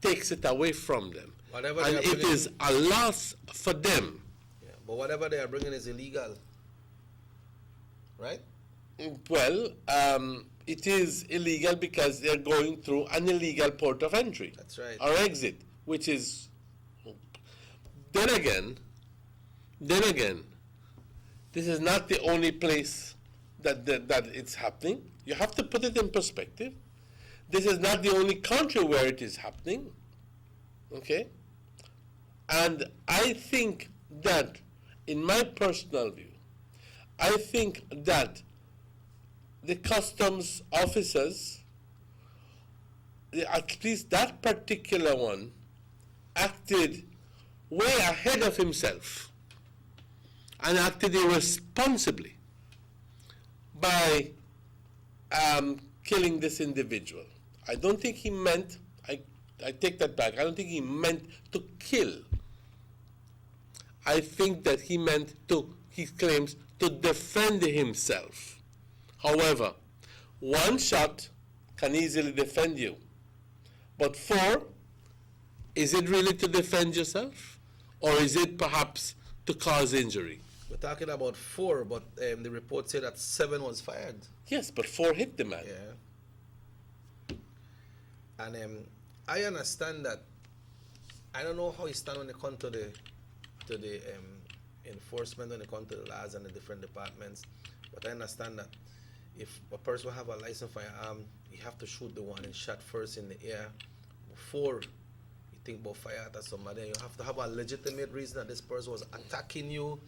takes it away from them, and it is a loss for them. Yeah, but whatever they are bringing is illegal, right? Well, it is illegal because they're going through an illegal port of entry. That's right. Or exit, which is. Then again, this is not the only place that it's happening. You have to put it in perspective. This is not the only country where it is happening. Okay? And I think that, in my personal view, I think that the customs officers, at least that particular one, acted way ahead of himself and acted irresponsibly by killing this individual. I don't think he meant, I take that back, I don't think he meant to kill. I think that he meant to, he claims, to defend himself. However, 1 shot can easily defend you. But 4, is it really to defend yourself? Or is it perhaps to cause injury? We're talking about 4, but the report said that 7 was fired. Yes, but 4 hit the man. Yeah. And I understand that. I don't know how it stand when it comes to the enforcement, when it comes to the laws and the different departments. But I understand that if a person have a license firearm, you have to shoot the one and shot first in the air before you think about fire at somebody. You have to have a legitimate reason that this person was attacking you.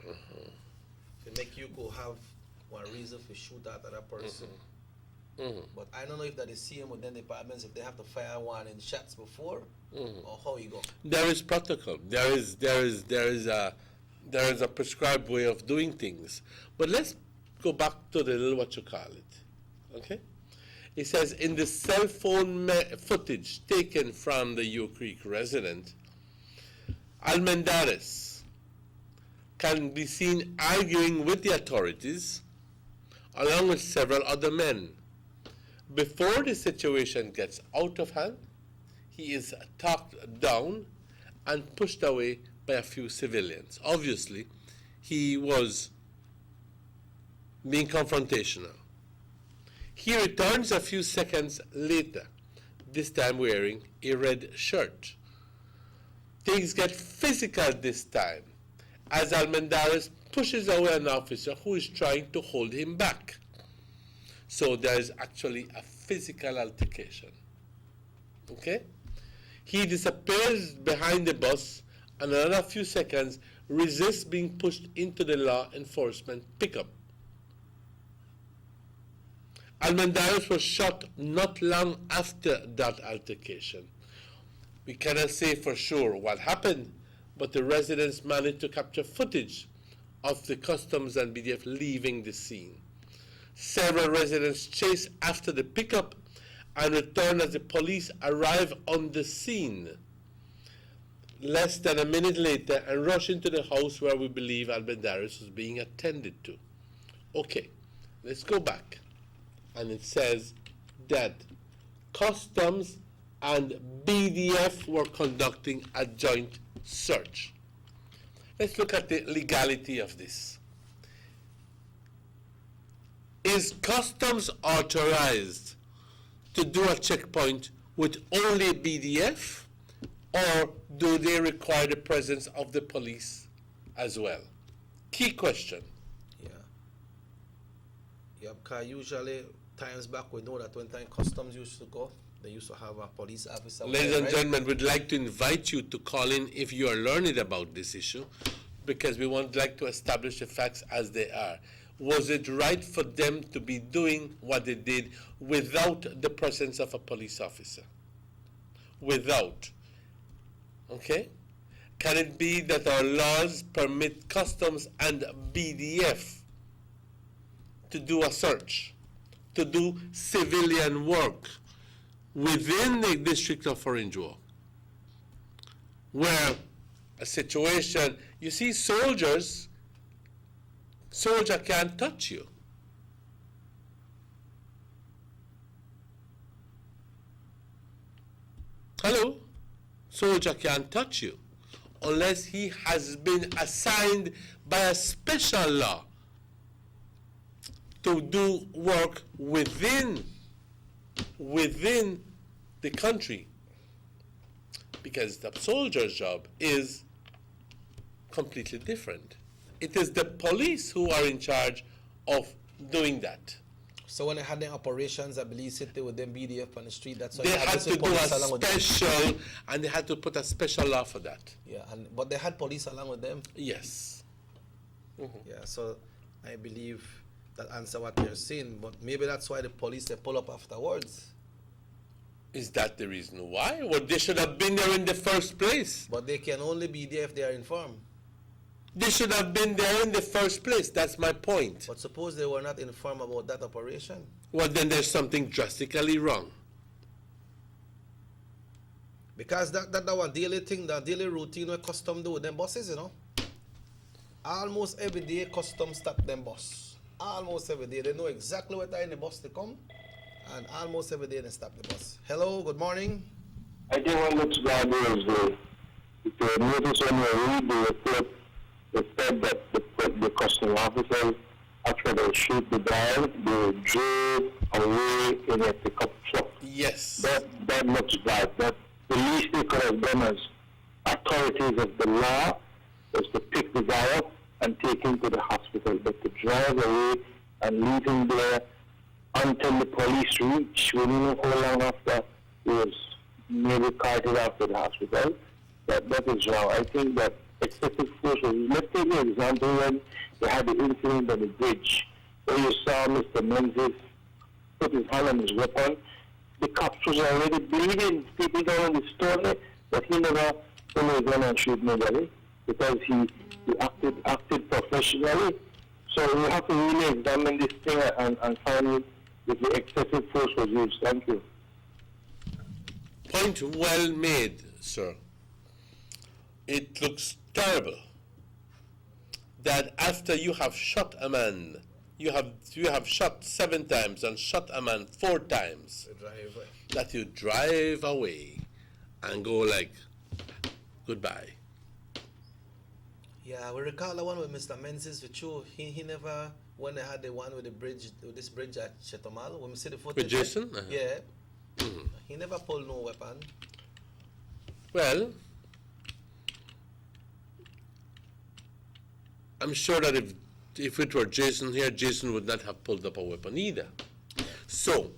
To make you go have one reason to shoot at that person. But I don't know if that is same with the departments, if they have to fire one in shots before or how you go. There is protocol. There is a prescribed way of doing things. But let's go back to the little what you call it. Okay? It says in the cell phone footage taken from the Ewe Creek resident, Almendares can be seen arguing with the authorities along with several other men. Before the situation gets out of hand, he is talked down and pushed away by a few civilians. Obviously, he was being confrontational. He returns a few seconds later, this time wearing a red shirt. Things get physical this time, as Almendares pushes away an officer who is trying to hold him back. So there is actually a physical altercation. Okay? He disappears behind the bus and another few seconds resists being pushed into the law enforcement pickup. Almendares was shot not long after that altercation. We cannot say for sure what happened, but the residents managed to capture footage of the customs and BDF leaving the scene. Several residents chase after the pickup and return as the police arrive on the scene less than a minute later and rush into the house where we believe Almendares was being attended to. Okay, let's go back. And it says that customs and BDF were conducting a joint search. Let's look at the legality of this. Is customs authorized to do a checkpoint with only BDF, or do they require the presence of the police as well? Key question. Yeah, because usually times back we know that when time customs used to go, they used to have a police officer. Ladies and gentlemen, we'd like to invite you to call in if you are learning about this issue, because we would like to establish the facts as they are. Was it right for them to be doing what they did without the presence of a police officer? Without. Okay? Can it be that our laws permit customs and BDF to do a search, to do civilian work within the District of Orange Walk, where a situation, you see soldier can't touch you. Hello? Soldier can't touch you unless he has been assigned by a special law to do work within the country, because the soldier's job is completely different. It is the police who are in charge of doing that. So when they had their operations, I believe City with them BDF on the street, that's why they had to do a special, and they had to put a special law for that. Yeah, but they had police along with them? Yes. Yeah, so I believe that answer what you're saying, but maybe that's why the police, they pull up afterwards. Is that the reason why? Well, they should have been there in the first place. But they can only be there if they are informed. They should have been there in the first place. That's my point. But suppose they were not informed about that operation? Well, then there's something drastically wrong. Because that one daily thing, that daily routine where custom do with them buses, you know. Almost every day custom stop them bus. Almost every day. They know exactly what time the bus they come. And almost every day they stop the bus. Hello, good morning. I think one looks bad is the notice when you read the report, it said that the custom officers after they shoot the guy, they drove away in a pickup truck. Yes. That looks bad. That the least they could have done as authorities of the law was to pick the guy up and take him to the hospital. But to drive away and leave him there until the police reach, we don't know how long after he was maybe carted off to the hospital. That is wrong. I think that excessive force was, let's take an example when they had the incident on the bridge where you saw Mr. Menzies put his hand on his weapon. The cops was already bleeding, sleeping down on the stone, but he never pulled a gun and shoot nobody because he acted professionally. So we have to really examine this thing and find if the excessive force was used. Thank you. Point well made, sir. It looks terrible that after you have shot a man, you have shot 7 times and shot a man 4 times, that you drive away and go like, goodbye. Yeah, we recall the one with Mr. Menzies for sure. He never, when they had the one with the bridge, with this bridge at Chetomal, when we see the footage. With Jason? Uh-huh. Yeah. He never pulled no weapon. Well, I'm sure that if it were Jason here, Jason would not have pulled up a weapon either. So,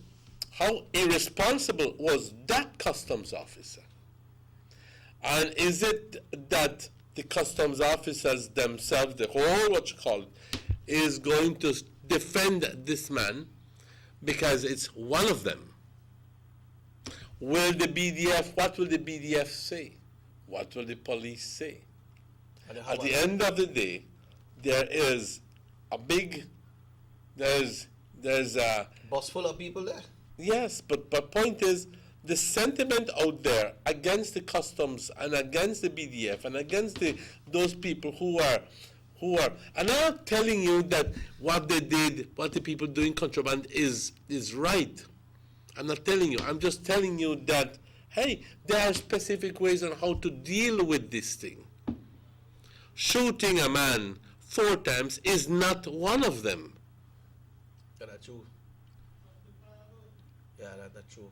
how irresponsible was that customs officer? And is it that the customs officers themselves, the whole, is going to defend this man because it's one of them? Will the BDF, what will the BDF say? What will the police say? At the end of the day, there is a big, there's a bus full of people there. Yes, but point is, the sentiment out there against the customs and against the BDF and against those people who are, and I'm not telling you that what they did, what the people doing contraband is right. I'm not telling you. I'm just telling you that, hey, there are specific ways on how to deal with this thing. Shooting a man 4 times is not one of them. That's true. Yeah, that's true.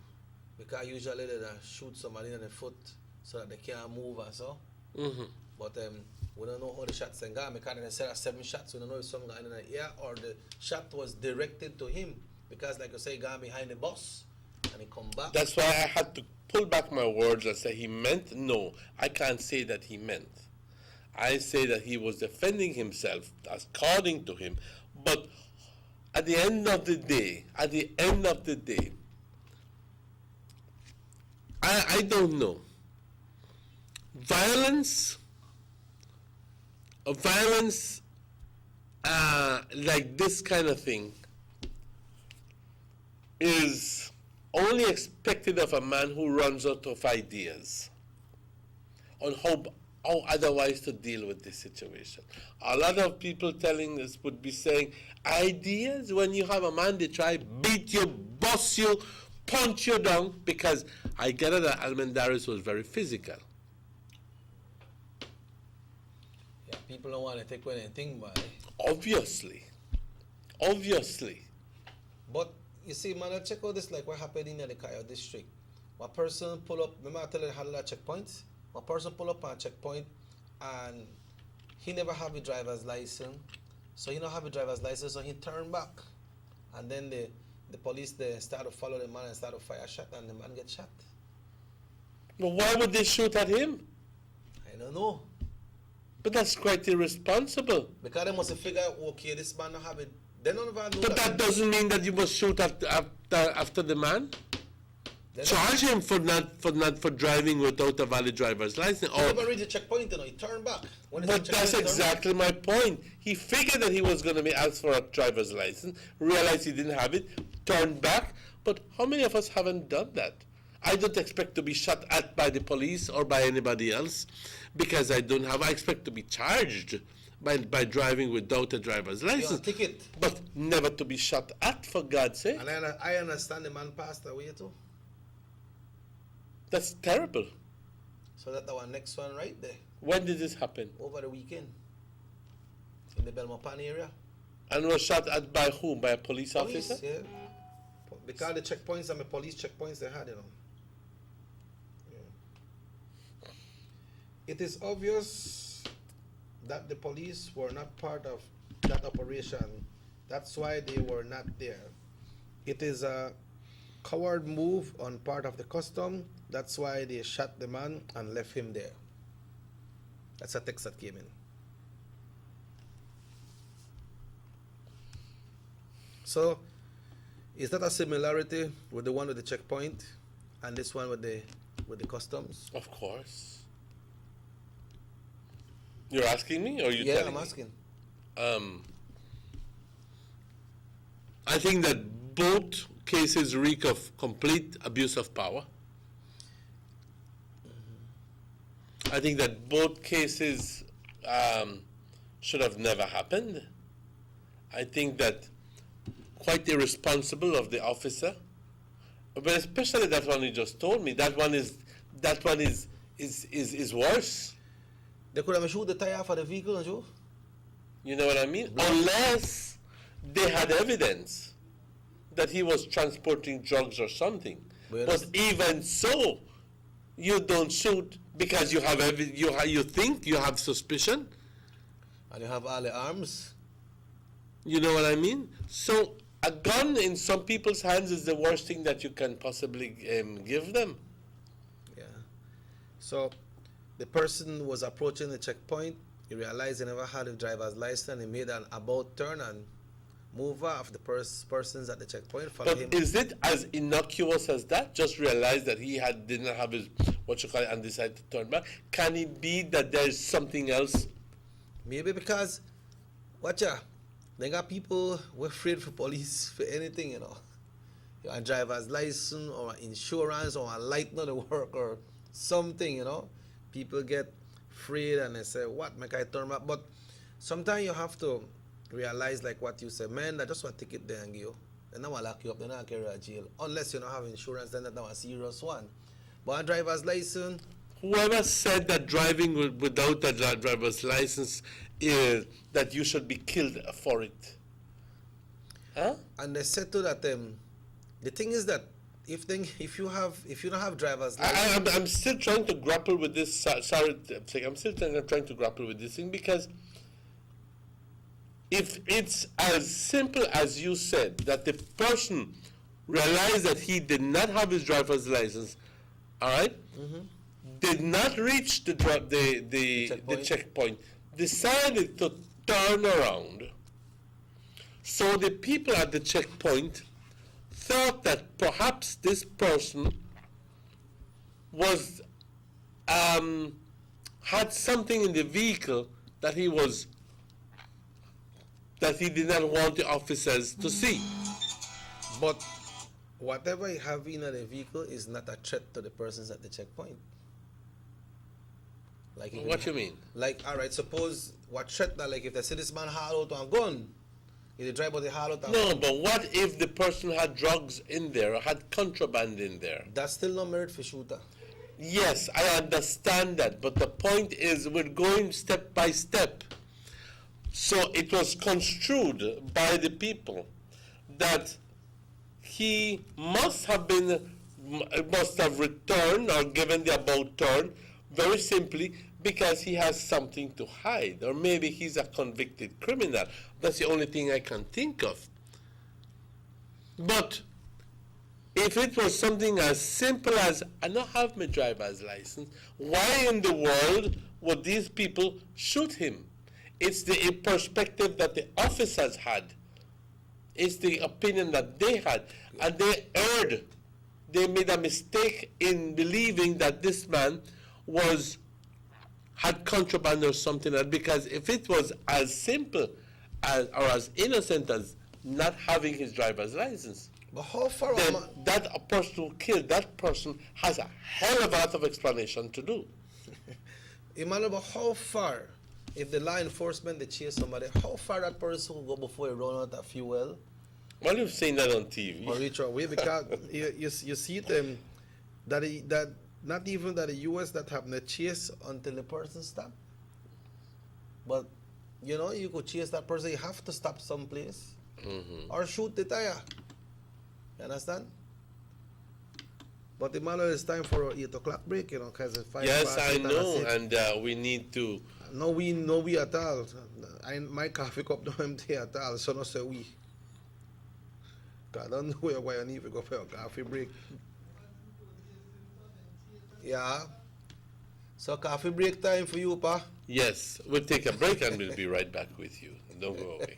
Because usually they shoot somebody in the foot so that they can't move and so. Mm-hmm. But we don't know how the shots then got. Because they said 7 shots. We don't know if some got in the ear or the shot was directed to him. Because like you say, he got behind the bus and he come back. That's why I had to pull back my words and say he meant. No, I can't say that he meant. I say that he was defending himself according to him. But at the end of the day, I don't know. Violence like this kind of thing is only expected of a man who runs out of ideas on how otherwise to deal with this situation. A lot of people telling us would be saying, ideas when you have a man they try beat you, bust you, punch you down, because I get it that Almendaris was very physical. Yeah, people don't want to take anything by. Obviously. But you see, man, check out this, like what happened in the Kaya district. One person pull up, remember I tell you they had a checkpoint? One person pull up on a checkpoint and he never have a driver's license. So he don't have a driver's license, so he turned back. And then the police, they start to follow the man and start to fire shot, and the man get shot. But why would they shoot at him? I don't know. But that's quite irresponsible. Because they must have figured, okay, this man don't have it. They don't even know. But that doesn't mean that you must shoot after the man. Charge him for driving without a valid driver's license. He never reached the checkpoint, you know. He turned back. But that's exactly my point. He figured that he was going to be asked for a driver's license, realized he didn't have it, turned back. But how many of us haven't done that? I don't expect to be shot at by the police or by anybody else because I don't have. I expect to be charged by driving without a driver's license. Ticket. But never to be shot at, for God's sake. And I understand the man passed away too. That's terrible. So that's our next one right there. When did this happen? Over the weekend. In the Belmopan area. And was shot at by whom? By a police officer? Yeah. Because the checkpoints and the police checkpoints they had, you know. Yeah. It is obvious that the police were not part of that operation. That's why they were not there. It is a coward move on part of the custom. That's why they shot the man and left him there. That's a text that came in. So, is that a similarity with the one with the checkpoint and this one with the customs? Of course. You're asking me, or you? Yeah, telling I'm me? asking. I think that both cases reek of complete abuse of power. I think that both cases should have never happened. I think that quite irresponsible of the officer, but especially that one you just told me. That one is worse. They could have shoot the tire for the vehicle, Joe. You know what I mean? Unless they had evidence that he was transporting drugs or something. But even so, you don't shoot because you have you think you have suspicion, and you have all the arms. You know what I mean? So a gun in some people's hands is the worst thing that you can possibly give them. Yeah. So the person was approaching the checkpoint. He realized he never had a driver's license. He made an about turn and move off. The persons at the checkpoint followed him. But is it as innocuous as that? Just realize that he didn't have his and decided to turn back. Can it be that there's something else? Maybe because, they got people who are afraid for police for anything, you know. A driver's license or insurance or a light not to work or something, you know. People get afraid and they say, what, make I turn back? But sometimes you have to realize, like what you said, man, I just want to take it there and give you. They don't want to lock you up, they don't carry you to jail. Unless you don't have insurance, then that's not a serious one. But a driver's license... Whoever said that driving without a driver's license is that you should be killed for it? Huh? And they said to that the thing is that if you don't have driver's license, I'm still trying to grapple with this. Sorry, I'm still trying to grapple with this thing because if it's as simple as you said that the person realized that he did not have his driver's license, all right, did not reach the checkpoint, decided to turn around. So the people at the checkpoint thought that perhaps this person was had something in the vehicle that he did not want the officers to see. But whatever you have in the vehicle is not a threat to the persons at the checkpoint. Like what you mean? Like, all right, suppose what threat that, like, if they see this man haul out a gun, if they drive out the haul out. No, but what if the person had drugs in there or had contraband in there? That's still no merit for shooter. Yes, I understand that, but the point is we're going step by step. So it was construed by the people that he must have returned or given the about turn very simply because he has something to hide, or maybe he's a convicted criminal. That's the only thing I can think of. But if it was something as simple as, I don't have my driver's license, why in the world would these people shoot him? It's the perspective that the officers had. It's the opinion that they had. And they erred. They made a mistake in believing that this man had contraband or something, because if it was as simple as or as innocent as not having his driver's license, but how far then that a person who killed that person has a hell of a lot of explanation to do. Emmanuel, but how far, if the law enforcement they chase somebody, how far that person will go before he run out of fuel? Well, you've seen that on TV. Or reach away, because you see them that not even that the U.S. that have no chase until the person stop. But You know, you could chase that person. You have to stop someplace Mm-hmm. or shoot the tire. You understand? But Emmanuel, it's time for 8 o'clock break, you know, because it's 5 Yes, past I 8 know, and and we need to. no we at all. My coffee cup don't empty at all, so no say we. 'Cause I don't know where you need to go for your coffee break. Yeah. So coffee break time for you, Pa. Yes, we'll take a break and we'll be right back with you. Don't go away.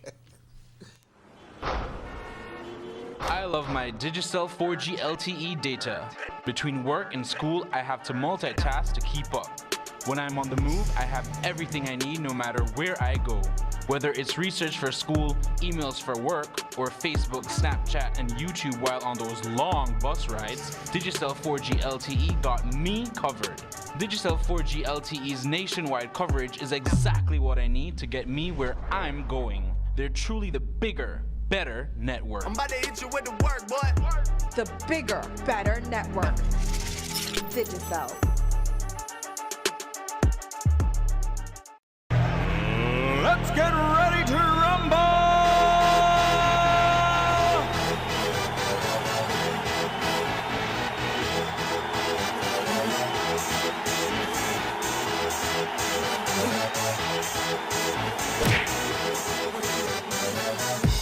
I love my Digicel 4G LTE data. Between work and school, I have to multitask to keep up. When I'm on the move, I have everything I need no matter where I go. Whether it's research for school, emails for work, or Facebook, Snapchat, and YouTube while on those long bus rides, Digicel 4G LTE got me covered. Digicel 4G LTE's nationwide coverage is exactly what I need to get me where I'm going. They're truly the bigger, better network. I'm about to hit you with the work, boy. The bigger, better network. Digicel. Let's get ready to rumble!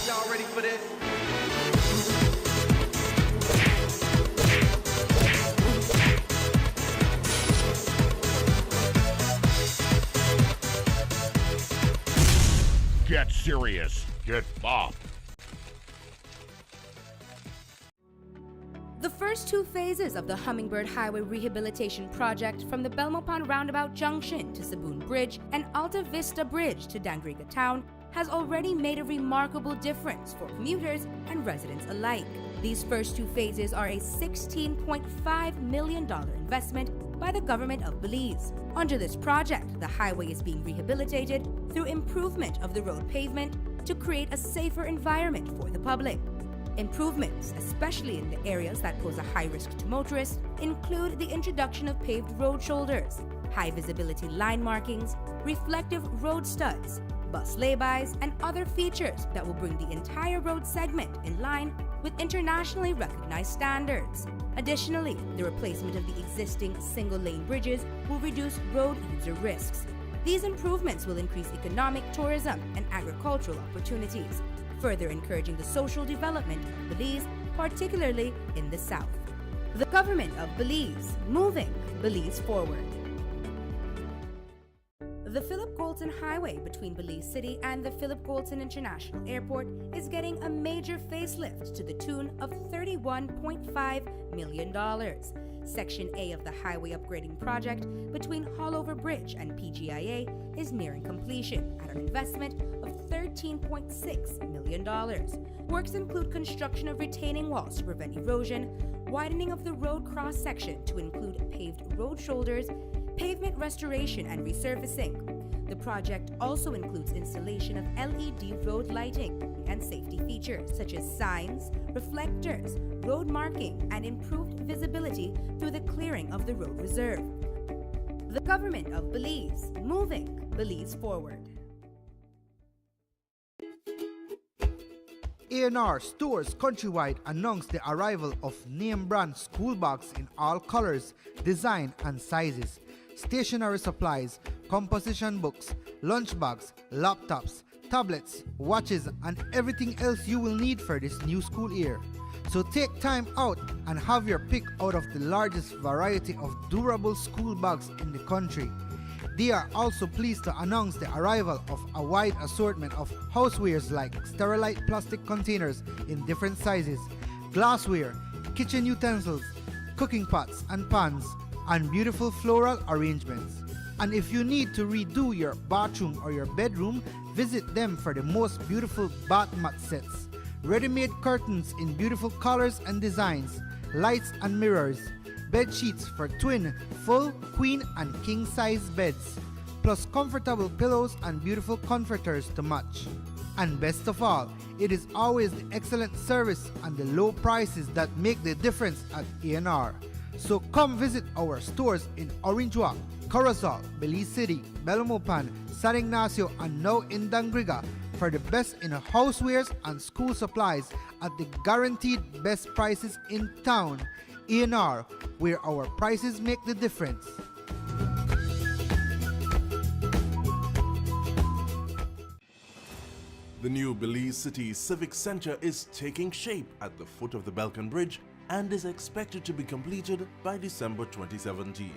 Y'all ready for this? Get serious. Get bopped. The first two phases of the Hummingbird Highway Rehabilitation Project from the Belmopan Roundabout Junction to Saboon Bridge and Alta Vista Bridge to Dangriga Town has already made a remarkable difference for commuters and residents alike. These first two phases are a $16.5 million investment by the government of Belize. Under this project, the highway is being rehabilitated through improvement of the road pavement to create a safer environment for the public. Improvements, especially in the areas that pose a high risk to motorists, include the introduction of paved road shoulders, high visibility line markings, reflective road studs, bus laybys, and other features that will bring the entire road segment in line with internationally recognized standards. Additionally, the replacement of the existing single-lane bridges will reduce road user risks. These improvements will increase economic, tourism, and agricultural opportunities, further encouraging the social development of Belize, particularly in the south. The government of Belize, moving Belize forward. The Philip Goulton Highway between Belize City and the Philip Goulton International Airport is getting a major facelift to the tune of $31.5 million. Section A of the highway upgrading project between Hallover Bridge and PGIA is nearing completion at an investment of $13.6 million. Works include construction of retaining walls to prevent erosion, widening of the road cross-section to include paved road shoulders, pavement restoration and resurfacing. The project also includes installation of LED road lighting and safety features such as signs, reflectors, road marking, and improved visibility through the clearing of the road reserve. The government of Belize, moving Belize forward. A&R Stores Countrywide announced the arrival of name brand school bags in all colors, design, and sizes. Stationery supplies, composition books, lunch bags, laptops, tablets, watches, and everything else you will need for this new school year. So take time out and have your pick out of the largest variety of durable school bags in the country. They are also pleased to announce the arrival of a wide assortment of housewares like Sterilite plastic containers in different sizes, glassware, kitchen utensils, cooking pots and pans, and beautiful floral arrangements. And if you need to redo your bathroom or your bedroom, visit them for the most beautiful bath mat sets, ready-made curtains in beautiful colors and designs, lights and mirrors, bed sheets for twin, full, queen, and king-size beds, plus comfortable pillows and beautiful comforters to match. And best of all, it is always the excellent service and the low prices that make the difference at A&R. So come visit our stores in Orange Walk, Corozal, Belize City, Belmopan, San Ignacio, and now in Dangriga for the best in housewares and school supplies at the guaranteed best prices in town. ENR, where our prices make the difference. The new Belize City Civic Center is taking shape at the foot of the Balkan Bridge and is expected to be completed by December 2017.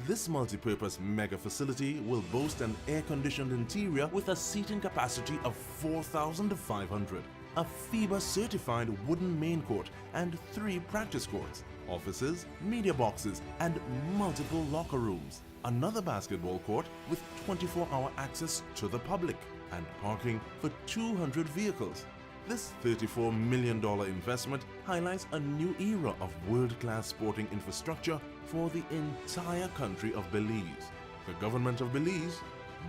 This multi-purpose mega facility will boast an air-conditioned interior with a seating capacity of 4,500, a FIBA-certified wooden main court and 3 practice courts, offices, media boxes, and multiple locker rooms, another basketball court with 24-hour access to the public, and parking for 200 vehicles. This $34 million investment highlights a new era of world-class sporting infrastructure for the entire country of Belize. The government of Belize,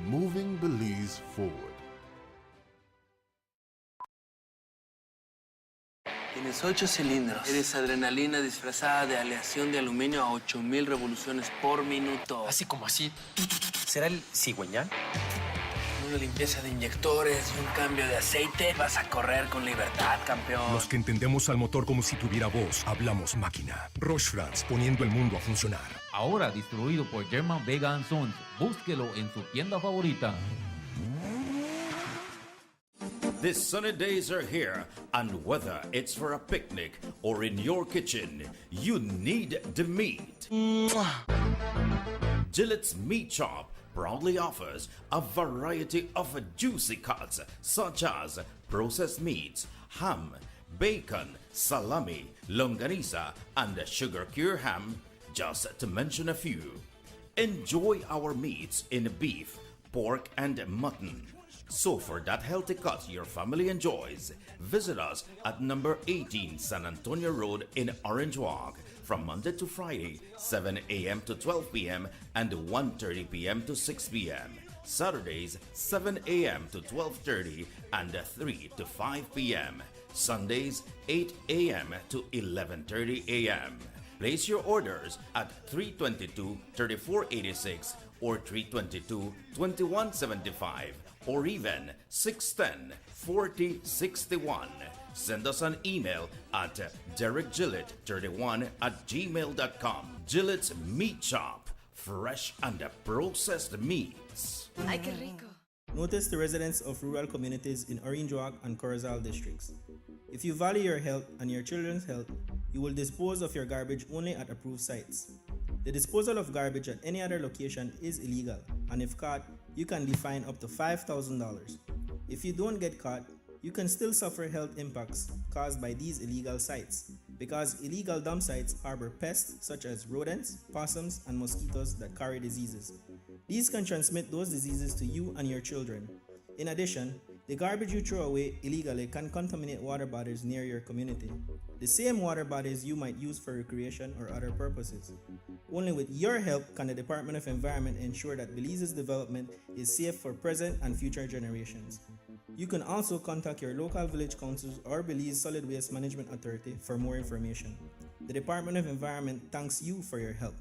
moving Belize forward. Tienes 8 cilindros. Eres adrenalina disfrazada de aleación de aluminio a 8000 revoluciones por minuto. Así como así. ¿Será el cigüeñal? Una limpieza de inyectores y un cambio de aceite. Vas a correr con libertad, campeón. Los que entendemos al motor como si tuviera voz, hablamos máquina. Roche-France, poniendo el mundo a funcionar. Ahora distribuido por German Vega & Sons. Búsquelo en su tienda favorita. The sunny days are here, and whether it's for a picnic or in your kitchen, you need the meat. Gillette's Meat Chop proudly offers a variety of juicy cuts such as processed meats, ham, bacon, salami, longaniza, and sugar cure ham, just to mention a few. Enjoy our meats in beef, pork, and mutton. So for that healthy cut your family enjoys, visit us at number 18 San Antonio Road in Orange Walk from Monday to Friday, 7 a.m. to 12 p.m. and 1:30 p.m. to 6 p.m. Saturdays, 7 a.m. to 12:30 and 3 to 5 p.m. Sundays, 8 a.m. to 11:30 a.m. Place your orders at 322-3486 or 322-2175 or even 610-4061. Send us an email at derekgillett31@gmail.com. Gillette's Meat Chop, fresh and processed meats. Ay, qué rico. Notice the residents of rural communities in Orange Walk and Corozal districts. If you value your health and your children's health, you will dispose of your garbage only at approved sites. The disposal of garbage at any other location is illegal, and if caught, you can be fined up to $5,000. If you don't get caught, you can still suffer health impacts caused by these illegal sites, because illegal dump sites harbor pests such as rodents, possums, and mosquitoes that carry diseases. These can transmit those diseases to you and your children. In addition, the garbage you throw away illegally can contaminate water bodies near your community, the same water bodies you might use for recreation or other purposes. Only with your help can the Department of Environment ensure that Belize's development is safe for present and future generations. You can also contact your local village councils or Belize Solid Waste Management Authority for more information. The Department of Environment thanks you for your help.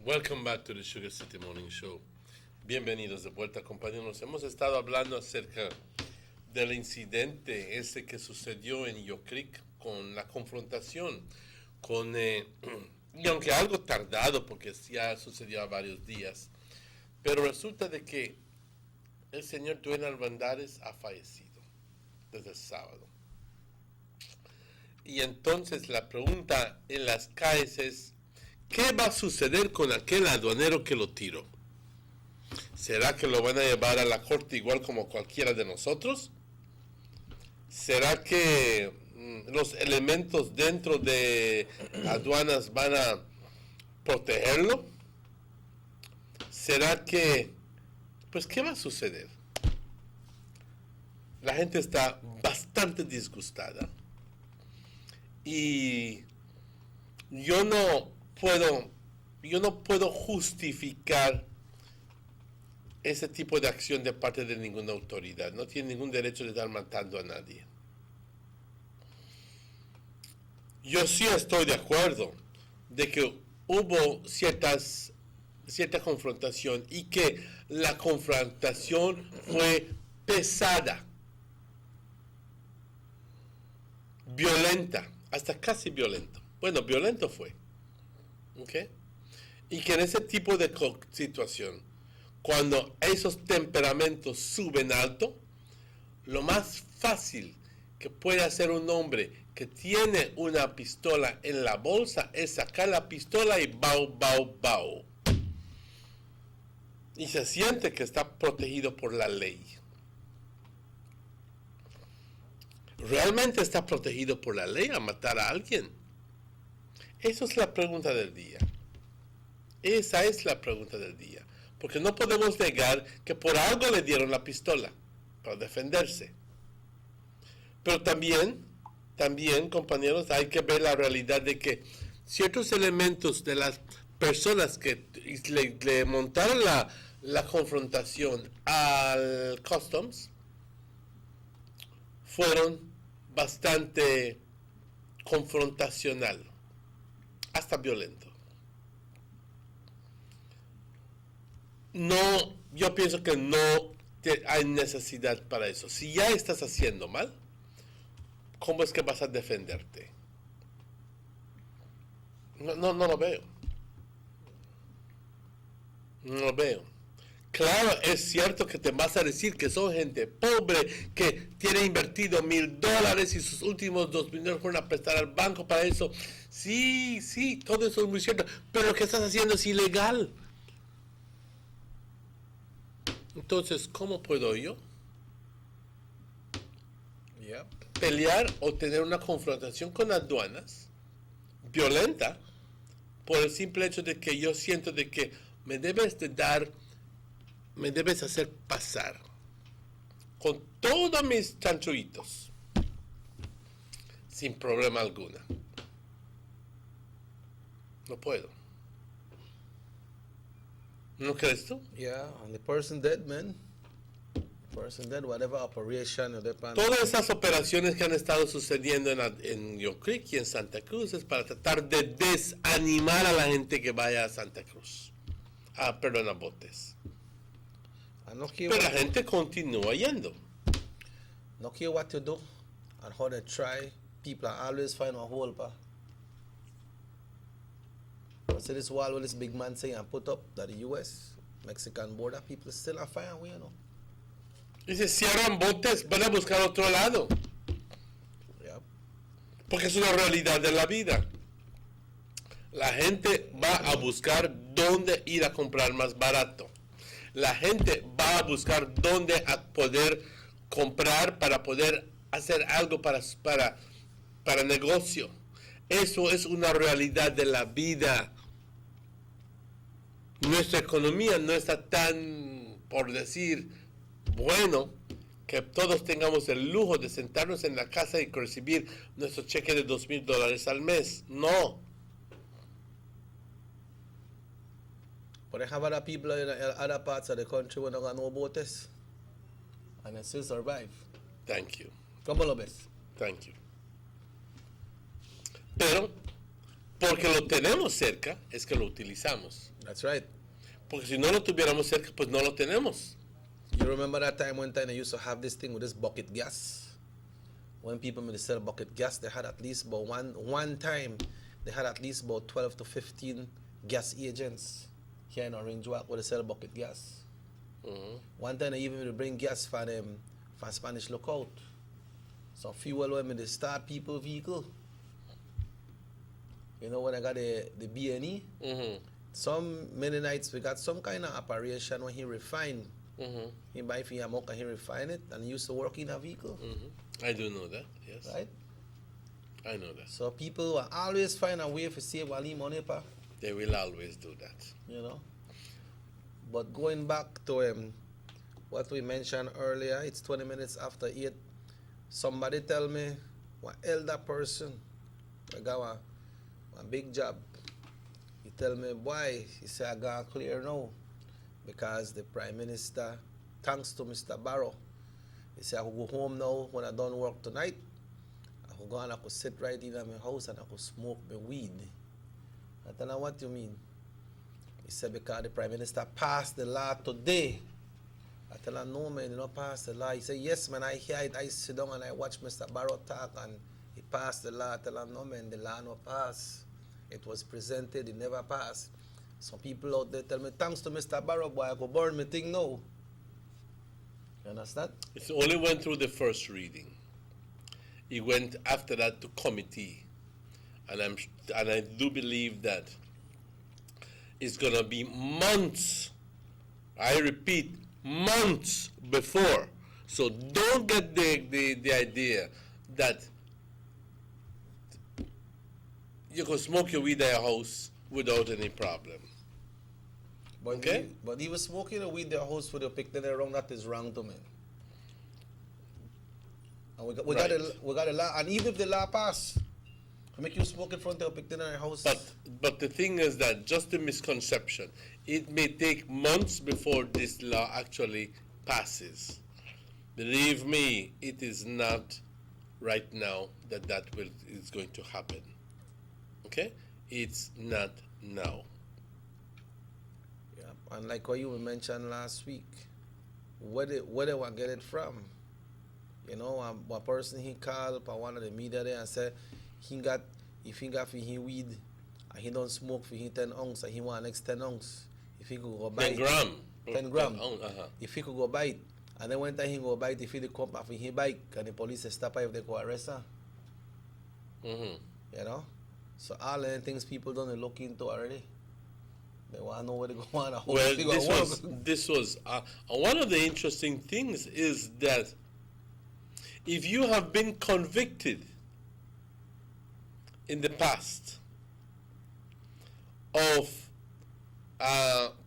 Welcome back to the Sugar City Morning Show. Bienvenidos de vuelta, compañeros. Hemos estado hablando acerca del incidente ese que sucedió en Yo Creek con la confrontación con, y aunque algo tardado porque ya sucedió a varios días, pero resulta de que el señor Dwayne Armendariz ha fallecido desde el sábado. Y entonces la pregunta en las calles es, ¿qué va a suceder con aquel aduanero que lo tiró? ¿Será que lo van a llevar a la corte igual como cualquiera de nosotros? ¿Será que los elementos dentro de aduanas van a protegerlo? ¿Será que, pues, qué va a suceder? La gente está bastante disgustada y yo no puedo justificar ese tipo de acción de parte de ninguna autoridad. No tiene ningún derecho de estar matando a nadie. Yo sí estoy de acuerdo de que hubo cierta confrontación y que la confrontación fue pesada, violenta, hasta casi violento. Bueno, violento fue. ¿Ok? Y que en ese tipo de situación, cuando esos temperamentos suben alto, lo más fácil que puede hacer un hombre que tiene una pistola en la bolsa es sacar la pistola y bau, bau, bau. Y se siente que está protegido por la ley. ¿Realmente está protegido por la ley a matar a alguien? Esa es la pregunta del día. Esa es la pregunta del día. Porque no podemos negar que por algo le dieron la pistola, para defenderse. Pero también, compañeros, hay que ver la realidad de que ciertos elementos de las personas que le montaron la confrontación al Customs fueron bastante confrontacional, hasta violento. No, yo pienso que no hay necesidad para eso. Si ya estás haciendo mal, ¿cómo es que vas a defenderte? No lo veo. No lo veo. Claro, es cierto que te vas a decir que son gente pobre, que tiene invertido $1,000 y sus últimos $2,000 fueron a prestar al banco para eso. Sí, todo eso es muy cierto. Pero lo que estás haciendo es ilegal. Entonces, ¿cómo puedo yo pelear o tener una confrontación con aduanas violenta por el simple hecho de que yo siento de que me debes hacer pasar con todos mis chanchuitos sin problema alguna? No puedo. ¿No crees tú? Yeah, and the person dead, man. Person dead, whatever operation or Todas esas operaciones que han estado sucediendo en Yo Creek y en Santa Cruz es para tratar de desanimar a la gente que vaya a Santa Cruz. A Botes. Pero la gente continúa yendo. No care what you do and how they try, people are always find a hole, pa. So this wall with this big man saying and put up that the U.S. Mexican border, people still are fine away, you know. Y si cierran botes, van a buscar otro lado. Porque es una realidad de la vida. La gente va a buscar dónde ir a comprar más barato. La gente va a buscar dónde a poder comprar para poder hacer algo para negocio. Eso es una realidad de la vida. Nuestra economía no está tan, por decir, bueno, que todos tengamos el lujo de sentarnos en la casa y recibir nuestro cheque de $2,000 al mes. No. But they have other people in other parts of the country who don't got no boats and they still survive. Thank you. ¿Cómo lo ves? Thank you. Pero, porque lo tenemos cerca, es que lo utilizamos. That's right. Porque si no lo tuviéramos cerca, pues no lo tenemos. You remember that one time they used to have this thing with this bucket gas? When people made sell bucket gas, they had at least about one time, they had at least about 12 to 15 gas agents here in Orange Walk where they sell bucket gas. Mm-hmm. One time they even would bring gas for Spanish Lookout. So fuel when they start people vehicle. You know when I got the B&E? Mm-hmm. Some many nights we got some kind of operation when he refine. Mm-hmm. He buy for Yamoka, he refine it, and he used to work in a vehicle. Mm-hmm. I do know that, yes. Right? I know that. So people will always find a way to save all the money, pa. They will always do that. You know. But going back to what we mentioned earlier, it's 20 minutes after 8. Somebody tell me, one elder person, I got one big job. He tell me, boy, he said, I got clear now. Because the Prime Minister, thanks to Mr. Barrow, he said, I could go home now when I done work tonight. I could go and I could sit right in my house and I could smoke my weed. I tell him, what you mean? He said, because the Prime Minister passed the law today. I tell him, no, man, you don't pass the law. He said, yes, man, I hear it. I sit down and I watch Mr. Barrow talk and he passed the law. I tell him, no, man, the law no pass. It was presented, it never passed. Some people out there tell me, thanks to Mr. Barrow, boy, I go burn my thing now. You understand? It only went through the first reading. It went after that to committee. And I do believe that it's going to be months, I repeat, months before. So don't get the idea that you can smoke your weed at your house without any problem. But okay? But he was smoking a weed at your house with a picnic around, that is wrong to me. And we got a law, and even if the law pass, make you smoke in front of a picnic in your house. But the thing is that, just a misconception, it may take months before this law actually passes. Believe me, it is not right now that is going to happen. Okay? It's not now. Yeah, and like what you mentioned last week, where they want to get it from? You know, one person he called by one of the media there and said if he got for his weed and he don't smoke for his 10 ounce and he want next 10 ounce, if he could go buy 10 gram. 10 gram. 10 ounce, If he could go buy it, and then when time he go buy it, if he come back for his bike and the police stop her if they go arrest her. You know? So all the things people don't look into already. They want to know where they go on. Well, this was one of the interesting things is that if you have been convicted in the past of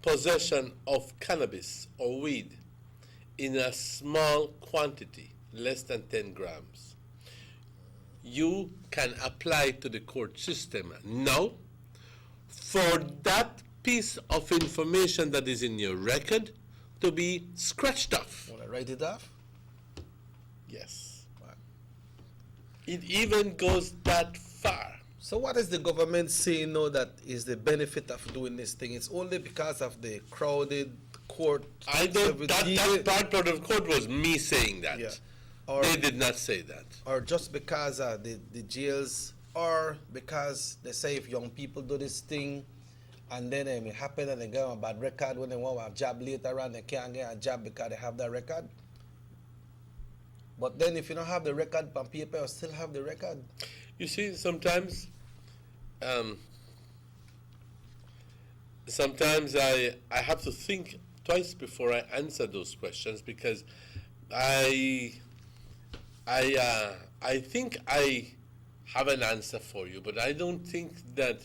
possession of cannabis or weed in a small quantity, less than 10 grams, you can apply to the court system now for that piece of information that is in your record to be scratched off. Want to write it off? Yes. Right. It even goes that far. So what is the government saying now that is the benefit of doing this thing? It's only because of the crowded court. I don't. That part of the court was me saying that. Yeah. They did not say that. Or just because the jails, or because they say if young people do this thing and then it happen and they get a bad record, when they want a job later on, they can't get a job because they have that record. But then if you don't have the record on paper, you still have the record. You see, sometimes I have to think twice before I answer those questions, because I think I have an answer for you, but I don't think that,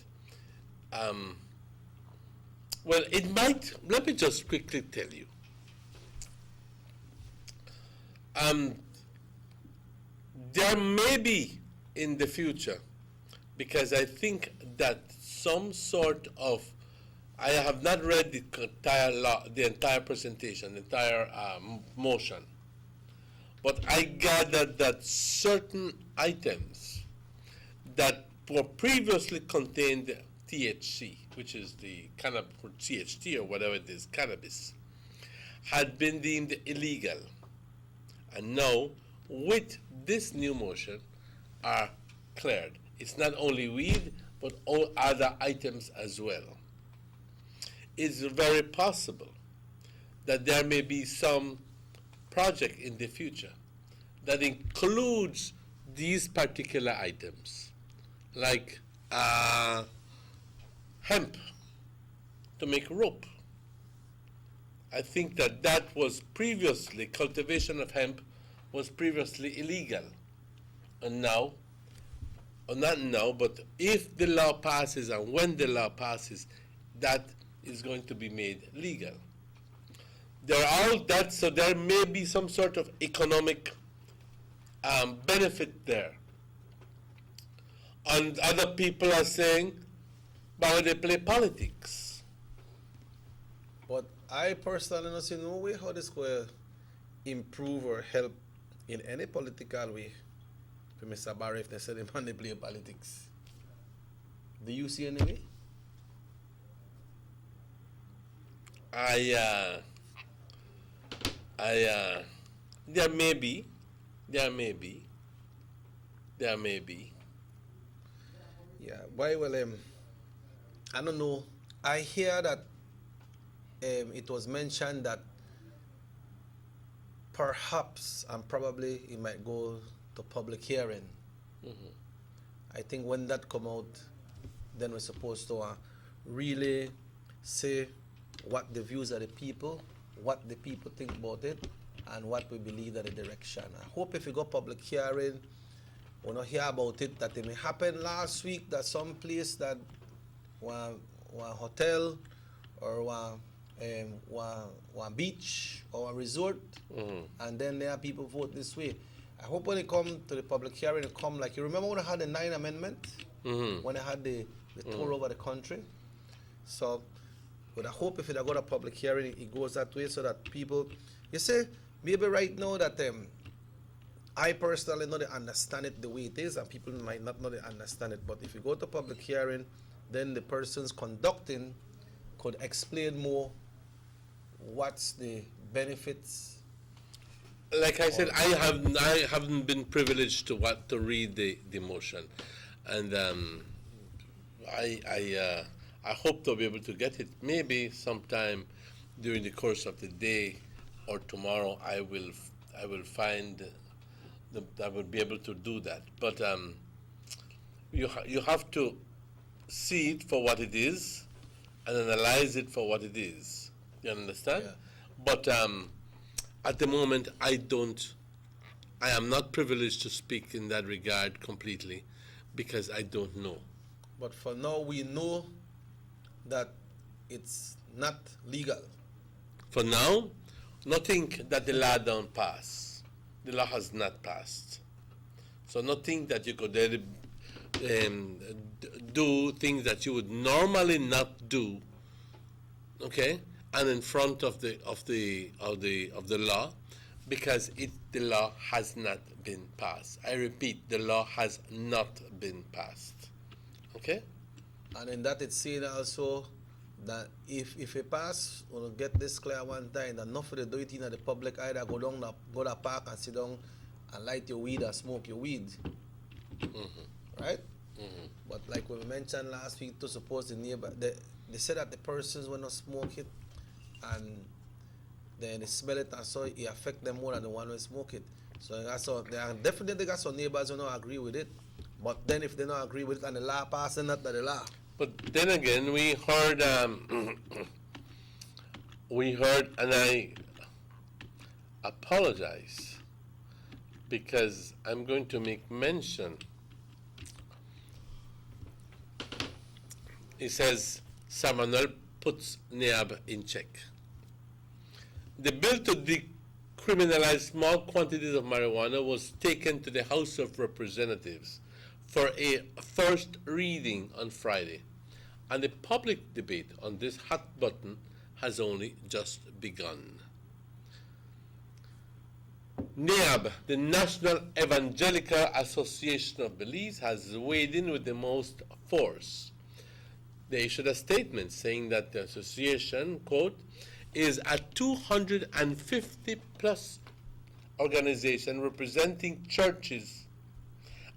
well, it might, let me just quickly tell you. There may be in the future, because I think that some sort of, I have not read the entire law, the entire presentation, the entire motion, but I gathered that certain items that were previously contained THC, which is the THC or whatever it is, cannabis, had been deemed illegal. And now, with this new motion, are cleared. It's not only weed, but all other items as well. It's very possible that there may be some project in the future that includes these particular items, like hemp to make rope. I think that was previously, cultivation of hemp was previously illegal, and now or not now, but if the law passes and when the law passes, that is going to be made legal. There are all that, so there may be some sort of economic benefit there. And other people are saying, why they play politics? But I personally don't see no way how this will improve or help in any political way for Mr. Barry if they say they manipulate politics. Do you see any way? There may be. Yeah, why? Well, I don't know. I hear that it was mentioned that perhaps and probably it might go to public hearing. I think when that come out, then we're supposed to really say what the views of the people, what the people think about it, and what we believe that the direction. I hope if we go public hearing, we'll not hear about it, that it may happen last week, that some place that one hotel or one beach or a resort, and then there are people vote this way. I hope when it come to the public hearing, it come like, you remember when I had the 9th Amendment? When I had the tour over the country? So, but I hope if it go to public hearing, it goes that way so that people, you say, maybe right now that I personally not understand it the way it is, and people might not understand it, but if you go to public hearing, then the persons conducting could explain more what's the benefits. Like I said, I haven't been privileged to read the motion, and I hope to be able to get it maybe sometime during the course of the day or tomorrow. I will find I will be able to do that. But you have to see it for what it is and analyze it for what it is. You understand? Yeah. But at the moment, I am not privileged to speak in that regard completely because I don't know. But for now, we know that it's not legal. For now, nothing that the law don't pass. The law has not passed. So nothing that you could do things that you would normally not do, okay, and in front of the law, because the law has not been passed. I repeat, the law has not been passed. Okay? And in that it's saying also that if it pass, we'll get this clear one time, that not for the do it in the public either go to the park and sit down and light your weed or smoke your weed. Right? But like we mentioned last week, to suppose the neighbor, they said that the persons will not smoke it, and then they smell it, and so it affect them more than the one who smoke it. So they are definitely got some neighbors who don't agree with it. But then if they don't agree with it and the law passes, not the law. But then again, we heard, and I apologize because I'm going to make mention. It says Samuel puts NIAB in check. The bill to decriminalize small quantities of marijuana was taken to the House of Representatives for a first reading on Friday, and the public debate on this hot button has only just begun. NIAB, the National Evangelical Association of Belize, has weighed in with the most force. They issued a statement saying that the association, quote, is a 250 plus organization representing churches,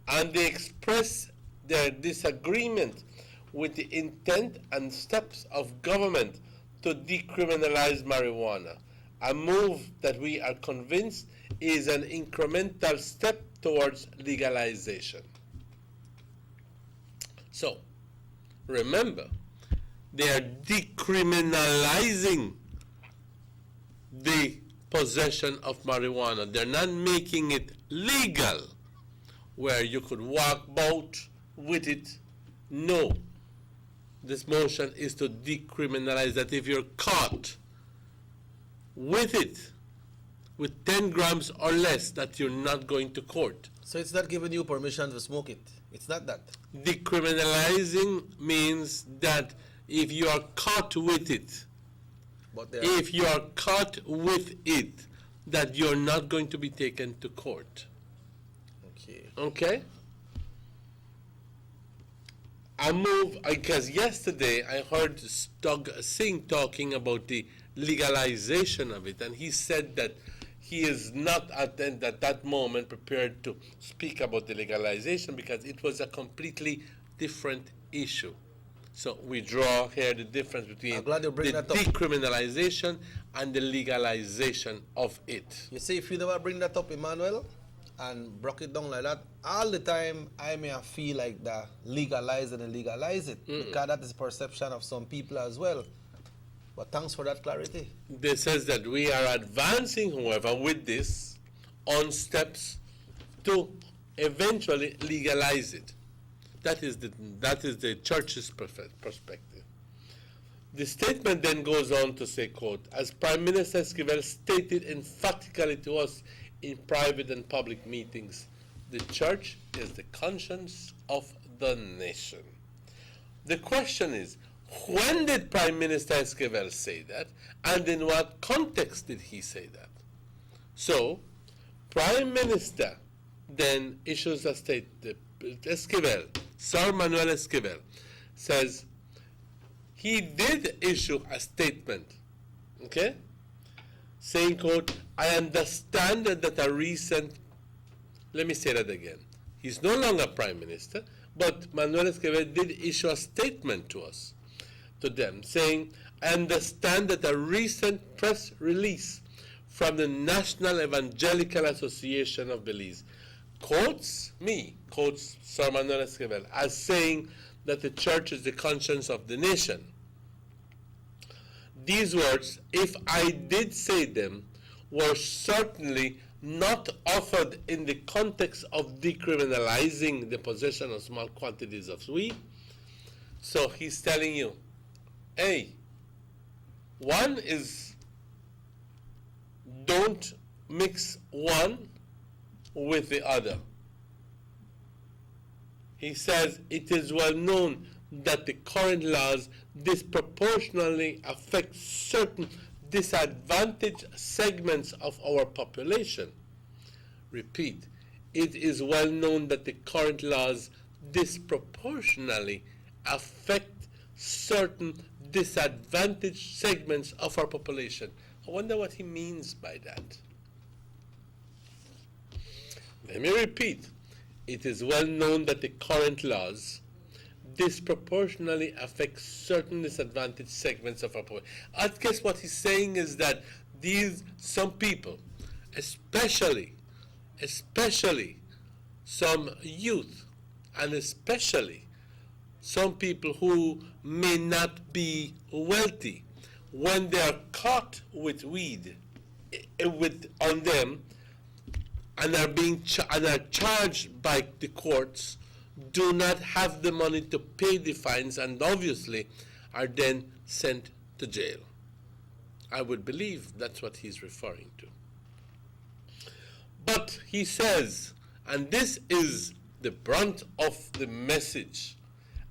and they express their disagreement with the intent and steps of government to decriminalize marijuana, a move that we are convinced is an incremental step towards legalization. So, remember, they are decriminalizing the possession of marijuana. They're not making it legal, where you could walk about with it, no. This motion is to decriminalize that if you're caught with it, with 10 grams or less, that you're not going to court. So it's not giving you permission to smoke it. It's not that. Decriminalizing means that if you are caught with it, if you are caught with it, that you're not going to be taken to court. Okay. Okay? I move, because yesterday I heard Doug Singh talking about the legalization of it, and he said that he is not at that moment prepared to speak about the legalization because it was a completely different issue. So we draw here the difference between the decriminalization and the legalization of it. You see, if you never bring that up, Emmanuel, and broke it down like that, all the time I may feel like that legalize it and legalize it, because that is perception of some people as well. But thanks for that clarity. This says that we are advancing, however, with this on steps to eventually legalize it. That is the church's perspective. The statement then goes on to say, quote, as Prime Minister Esquivel stated emphatically to us in private and public meetings, the church is the conscience of the nation. The question is, when did Prime Minister Esquivel say that, and in what context did he say that? So, Prime Minister then issues a statement. Esquivel, Sir Manuel Esquivel, says he did issue a statement, okay, saying, quote, I understand that a recent, let me say that again, he's no longer Prime Minister, but Manuel Esquivel did issue a statement to us, to them, saying, I understand that a recent press release from the National Evangelical Association of Belize quotes Sir Manuel Esquivel as saying that the church is the conscience of the nation. These words, if I did say them, were certainly not offered in the context of decriminalizing the possession of small quantities of weed. So he's telling you, hey, one is don't mix one with the other. He says it is well known that the current laws disproportionately affect certain disadvantaged segments of our population. Repeat, it is well known that the current laws disproportionately affect certain disadvantaged segments of our population. I wonder what he means by that. Let me repeat. It is well known that the current laws disproportionately affect certain disadvantaged segments of our population. I guess what he's saying is that some people, especially some youth, and especially some people who may not be wealthy, when they are caught with weed on them and are charged by the courts, do not have the money to pay the fines, and obviously are then sent to jail. I would believe that's what he's referring to. But he says, and this is the brunt of the message,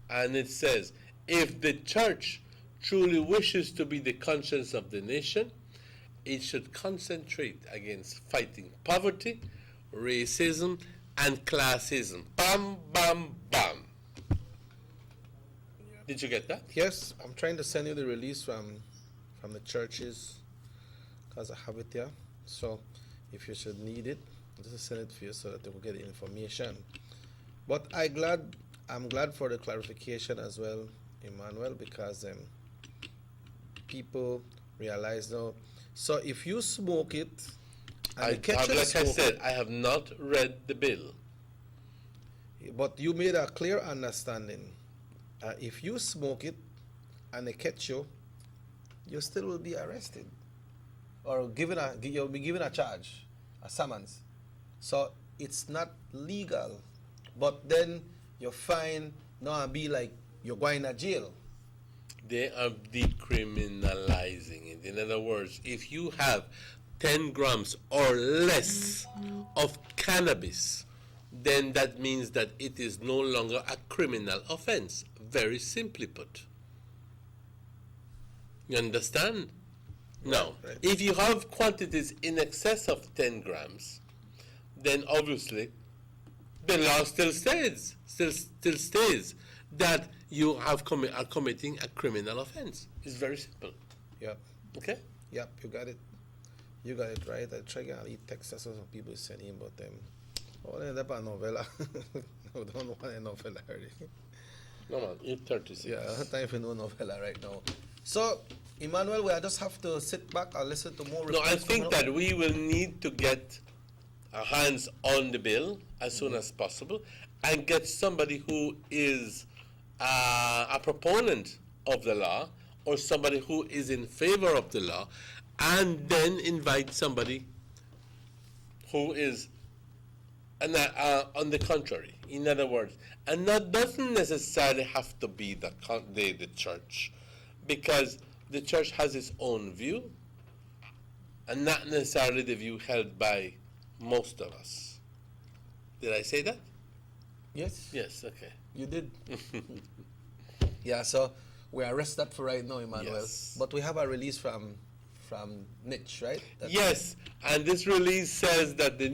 and it says, if the church truly wishes to be the conscience of the nation, it should concentrate against fighting poverty, racism, and classism. Bam, bam, bam. Did you get that? Yes, I'm trying to send you the release from the churches because I have it here. So if you should need it, just send it for you so that they will get the information. But I'm glad for the clarification as well, Emmanuel, because people realize now. So if you smoke it, like I said, I have not read the bill. But you made a clear understanding. If you smoke it and they catch you, you still will be arrested or you'll be given a charge, a summons. So it's not legal. But then your fine not be like you're going to jail. They are decriminalizing it. In other words, if you have 10 grams or less of cannabis, then that means that it is no longer a criminal offense. Very simply put. You understand? Now, if you have quantities in excess of 10 grams, then obviously the law still stays that you have are committing a criminal offense. It's very simple. Yep. Okay? Yep, you got it. You got it right. I try to eat Texas, some people saying about them. Oh, they end up a novella. I don't want a novella already. No man, eat 36. Yeah, I have time for no novella right now. So, Emmanuel, we just have to sit back and listen to more. No, I think that we will need to get our hands on the bill as soon as possible and get somebody who is a proponent of the law or somebody who is in favor of the law, and then invite somebody who is on the contrary. In other words, and that doesn't necessarily have to be the church, because the church has its own view and not necessarily the view held by most of us. Did I say that? Yes. Yes, okay. You did. Yeah, so we are rested for right now, Emmanuel. Yes. But we have a release from Niche, right? Yes, and this release says that the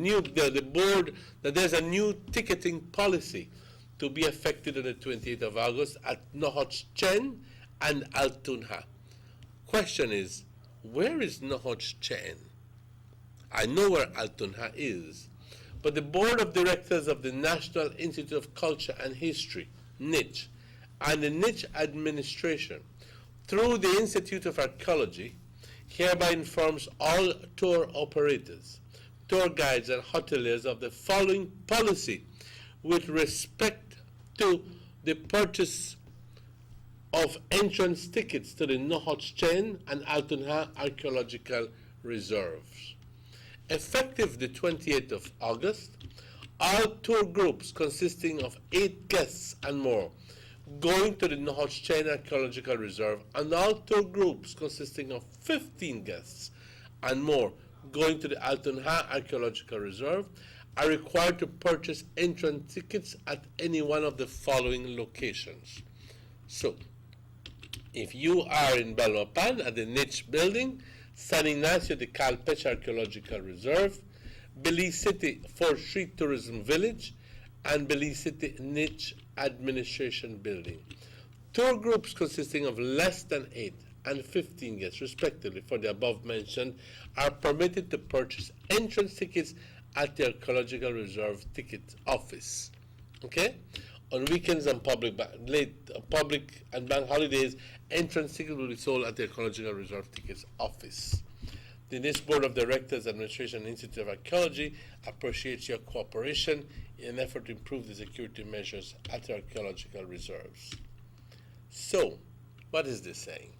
board, that there's a new ticketing policy to be effective on the 28th of August at Nohoch-Chen and Altunha. Question is, where is Nohoch-Chen? I know where Altunha is, but the board of directors of the National Institute of Culture and History, NICH, and the NICH administration, through the Institute of Archaeology, hereby informs all tour operators, tour guides, and hoteliers of the following policy with respect to the purchase of entrance tickets to the Nohoch-Chen and Altunha archaeological reserves. Effective the 28th of August, all tour groups consisting of 8 guests and more going to the Nohoch-Chen Archaeological Reserve, and all tour groups consisting of 15 guests and more going to the Altunha Archaeological Reserve are required to purchase entrance tickets at any one of the following locations. So, if you are in Belmopan at the Niche Building, San Ignacio de Calpech Archaeological Reserve, Belize City 4th Street Tourism Village, and Belize City Niche Administration Building. Tour groups consisting of less than 8 and 15 guests, respectively, for the above mentioned, are permitted to purchase entrance tickets at the Archaeological Reserve Ticket Office. Okay? On weekends and public and bank holidays, entrance tickets will be sold at the Archaeological Reserve Tickets Office. The NIST Board of Directors, Administration, and Institute of Archaeology appreciates your cooperation in an effort to improve the security measures at the archaeological reserves. So, what is this saying?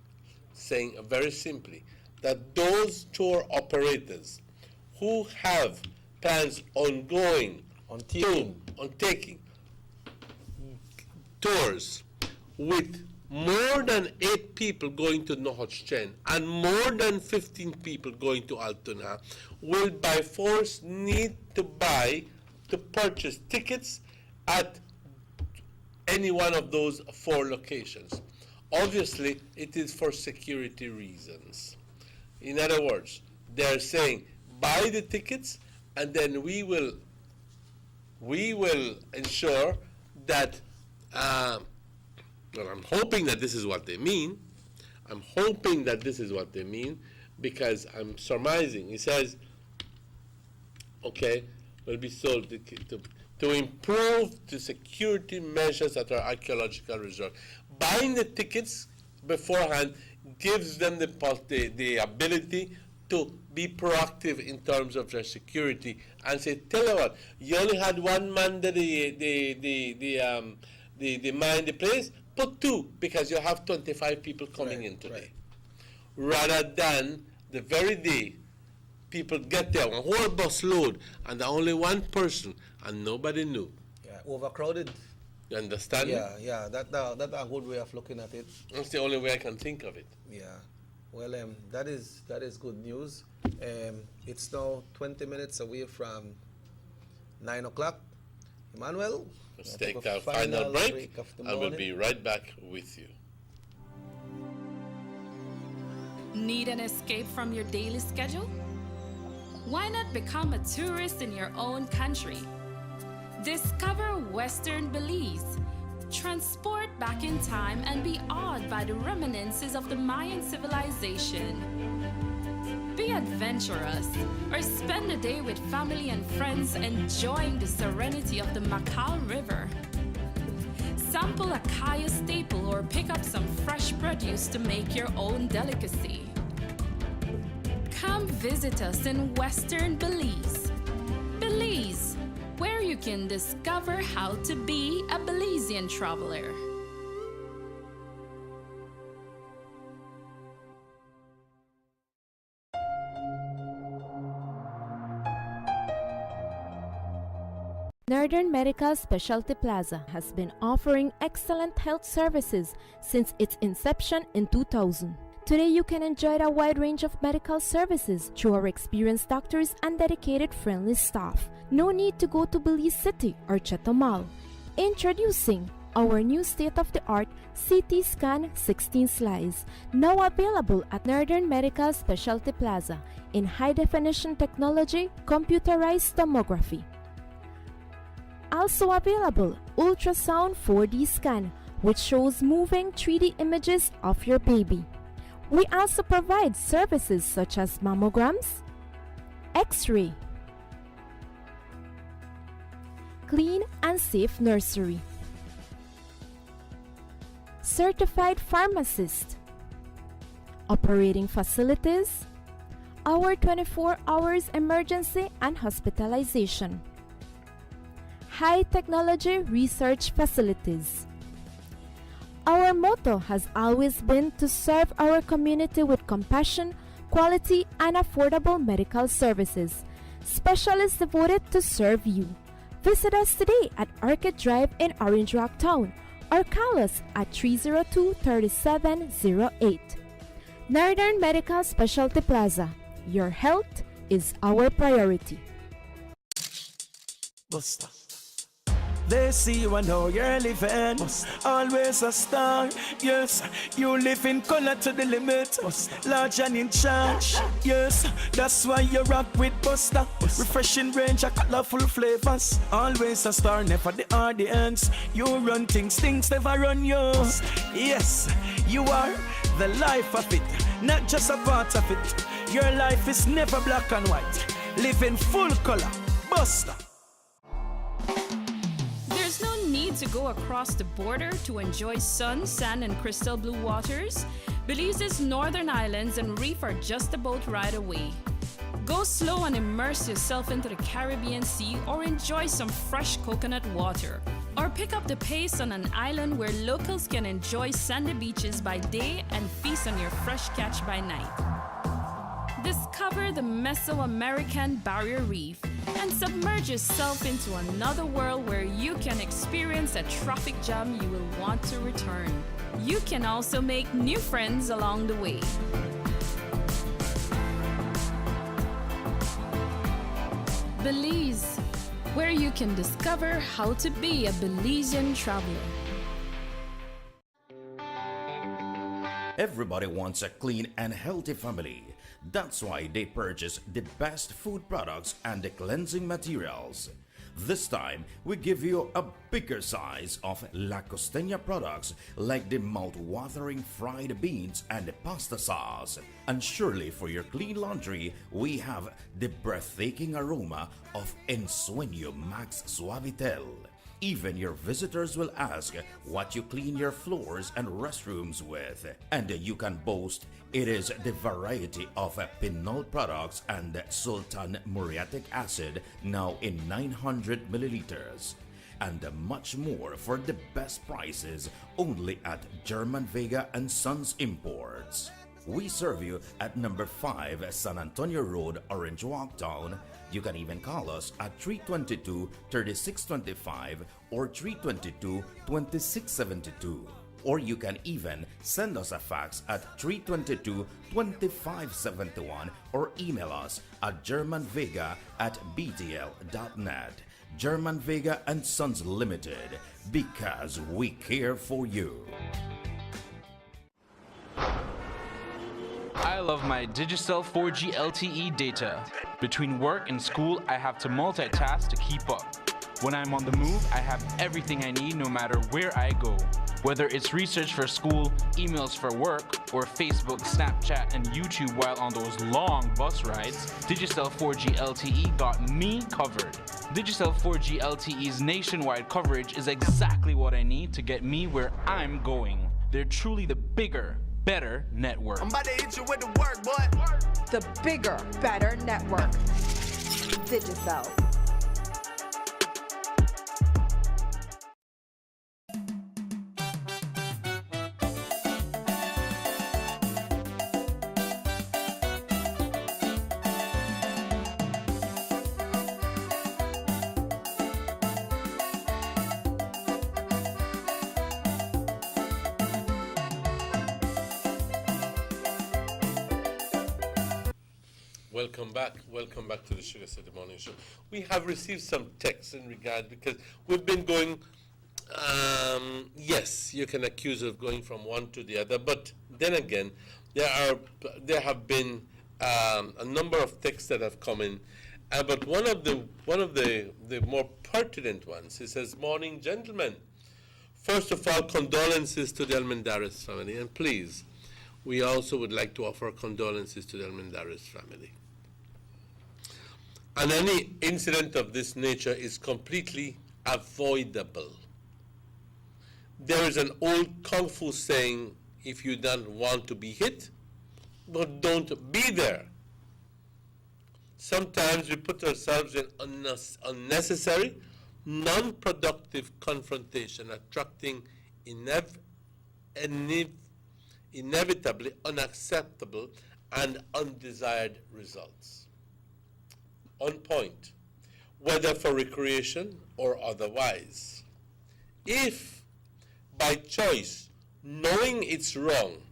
Saying very simply that those tour operators who have plans on going on taking tours with more than 8 people going to Nohoch-Chen and more than 15 people going to Altunha will by force need to purchase tickets at any one of those 4 locations. Obviously, it is for security reasons. In other words, they're saying, buy the tickets and then we will ensure that well, I'm hoping that this is what they mean. I'm hoping that this is what they mean because I'm surmising. He says, okay, will be sold to improve the security measures at our archaeological reserve. Buying the tickets beforehand gives them the ability to be proactive in terms of their security and say, tell you what, you only had one man that the man the place, put 2 because you have 25 people coming in today. Rather than the very day people get there, a whole bus load, and only one person, and nobody knew. Yeah, overcrowded. You understand? Yeah. That's a good way of looking at it. That's the only way I can think of it. Yeah. Well, that is good news. It's now 20 minutes away from 9 o'clock. Emmanuel, let's take our final break and we'll be right back with you. Need an escape from your daily schedule? Why not become a tourist in your own country? Discover Western Belize. Transport back in time and be awed by the reminiscences of the Mayan civilization. Be adventurous or spend a day with family and friends enjoying the serenity of the Macal River. Sample a kaya staple or pick up some fresh produce to make your own delicacy. Come visit us in Western Belize. Belize, where you can discover how to be a Belizean traveler. Northern Medical Specialty Plaza has been offering excellent health services since its inception in 2000. Today you can enjoy a wide range of medical services through our experienced doctors and dedicated friendly staff. No need to go to Belize City or Chetumal. Introducing our new state-of-the-art CT Scan 16 slice, now available at Northern Medical Specialty Plaza in high-definition technology, computerized tomography. Also available, ultrasound 4D scan, which shows moving 3D images of your baby. We also provide services such as mammograms, X-ray, clean and safe nursery, certified pharmacist, operating facilities, our 24 hours emergency and hospitalization, high technology research facilities. Our motto has always been to serve our community with compassion, quality, and affordable medical services. Specialists devoted to serve you. Visit us today at Orchid Drive in Orange Rock Town or call us at 302-3708. Northern Medical Specialty Plaza. Your health is our priority. Buster. They see you and how you're living. Always a star. Yes, you live in color to the limit. Large and in charge. Yes, that's why you rock with Buster. Refreshing range of colorful flavors. Always a star, never the audience. You run things never run you. Yes, you are the life of it, not just a part of it. Your life is never black and white. Live in full color. Buster. Need to go across the border to enjoy sun, sand, and crystal blue waters? Belize's northern islands and reef are just a boat ride away. Go slow and immerse yourself into the Caribbean Sea or enjoy some fresh coconut water. Or pick up the pace on an island where locals can enjoy sandy beaches by day and feast on your fresh catch by night. Discover the Mesoamerican Barrier Reef and submerge yourself into another world where you can experience a traffic jam you will want to return. You can also make new friends along the way. Belize, where you can discover how to be a Belizean traveler. Everybody wants a clean and healthy family. That's why they purchase the best food products and the cleansing materials. This time, we give you a bigger size of La Costeña products like the mouth-watering fried beans and the pasta sauce. And surely for your clean laundry, we have the breathtaking aroma of Ensueño Max Suavitel. Even your visitors will ask what you clean your floors and restrooms with. And you can boast it is the variety of Pinol products and Sultan muriatic acid now in 900 milliliters. And much more for the best prices only at German Vega and Sons Imports. We serve you at number 5 San Antonio Road, Orange Walk Town, You can even call us at 322-3625 or 322-2672. Or you can even send us a fax at 322-2571 or email us at germanvega@btl.net. German Vega and Sons Limited, because we care for you. I love my Digicel 4G LTE data. Between work and school, I have to multitask to keep up. When I'm on the move, I have everything I need no matter where I go. Whether it's research for school, emails for work, or Facebook, Snapchat, and YouTube while on those long bus rides, Digicel 4G LTE got me covered. Digicel 4G LTE's nationwide coverage is exactly what I need to get me where I'm going. They're truly the bigger, better network. I'm about to hit you with the work, boy. The bigger, better network. Digicel. Welcome back to the Sugar City Morning Show. We have received some texts in regard, because we've been going, yes, you can accuse of going from one to the other, but then again, there have been a number of texts that have come in, but one of the more pertinent ones, it says, "Morning, gentlemen. First of all, condolences to the Almendares family, and please, we also would like to offer condolences to the Almendares family. And any incident of this nature is completely avoidable. There is an old Kung Fu saying, if you don't want to be hit, but don't be there. Sometimes we put ourselves in unnecessary, non-productive confrontation, attracting inevitably unacceptable and undesired results. On point, whether for recreation or otherwise. If, by choice, knowing it's wrong,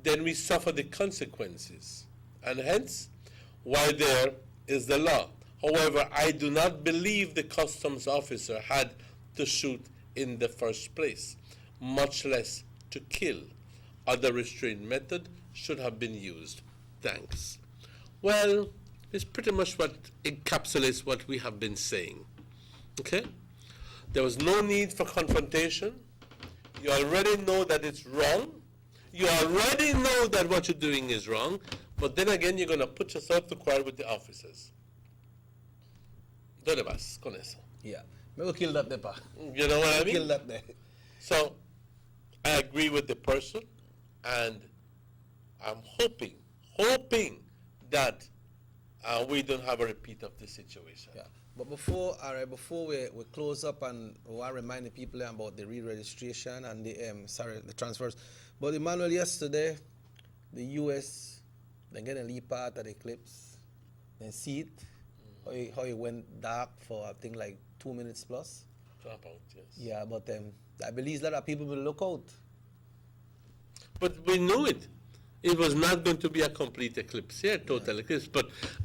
then we suffer the consequences, and hence, why there is the law. However, I do not believe the customs officer had to shoot in the first place, much less to kill. Other restraint method should have been used. Thanks." Well, it's pretty much what encapsulates what we have been saying. Okay? There was no need for confrontation. You already know that it's wrong. You already know that what you're doing is wrong. But then again, you're going to put yourself to court with the officers. ¿Dónde vas con eso? Yeah. Me will kill that there, pa. You know what I mean? Kill that there. So, I agree with the person, and I'm hoping that we don't have a repeat of this situation. Yeah. But before we close up, and I want to remind the people about the re-registration and the transfers. But Emmanuel, yesterday, the U.S. they get a leap part of the clips, and see it, how it went dark for I think like 2 minutes plus. Drop out, yes. Yeah, but I believe a lot of people will look out. But we knew it. It was not going to be a complete eclipse here, total eclipse.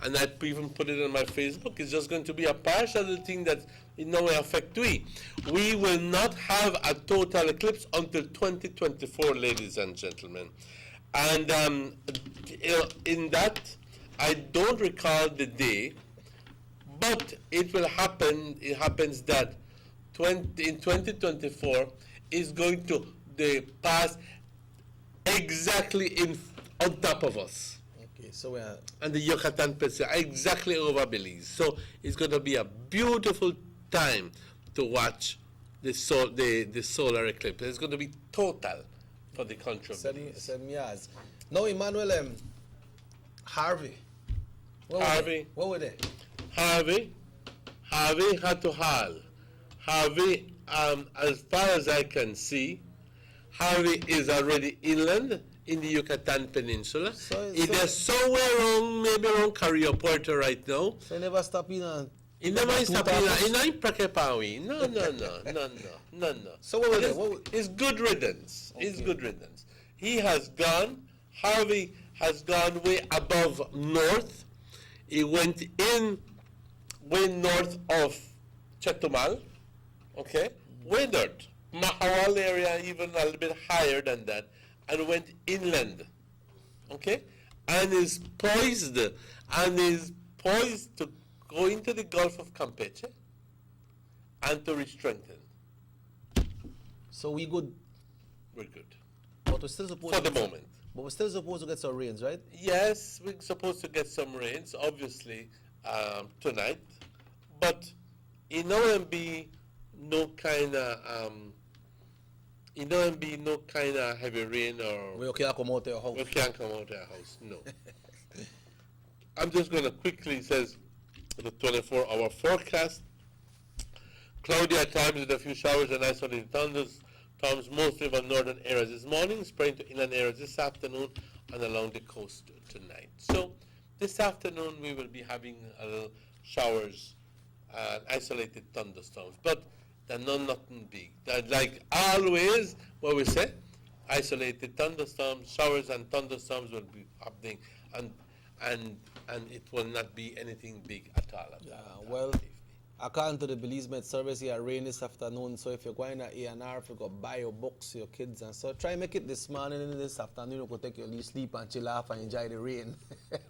And I even put it on my Facebook, it's just going to be a partial thing that in no way affect we. We will not have a total eclipse until 2024, ladies and gentlemen. And in that, I don't recall the day, but it will happen. It happens that in 2024 is going to pass exactly on top of us. Okay, so we are. And the Yucatan Peninsula, exactly over Belize. So it's going to be a beautiful time to watch the solar eclipse. It's going to be total for the country of Belize. 7 years. Now, Emmanuel, Harvey. What were they? Harvey had to haul. Harvey, as far as I can see, Harvey is already inland. in the Yucatan Peninsula. It is somewhere around, maybe around Carrillo Puerto right now. So you never stop in It never stop in Prakepawi. No. So what was it? It's good riddance. It's good riddance. He has gone, Harvey has gone way above north. He went way north of Chetumal, okay? Way north. Mahawal area even a little bit higher than that, and went inland, okay? And is poised to go into the Gulf of Campeche and to re-strengthen. So we good? We're good. But we're still supposed for the moment. But we're still supposed to get some rains, right? Yes, we're supposed to get some rains, obviously, tonight. But in OMB, no kind of heavy rain or... We can't come out of your house. We can't come out of our house, no. I'm just going to quickly, says the 24-hour forecast. Cloudy at times with a few showers and isolated thunders. Storms mostly over northern areas this morning, spreading to inland areas this afternoon and along the coast tonight. So this afternoon we will be having little showers and isolated thunderstorms, but they're nothing big. They're like always what we say, isolated thunderstorms, showers and thunderstorms will be happening, and it will not be anything big at all. Well, according to the Belize Met Service, it rain this afternoon, so if you're going to A&R, if you go buy your books, your kids, and so try make it this morning and this afternoon, you go take your sleep and chill off and enjoy the rain.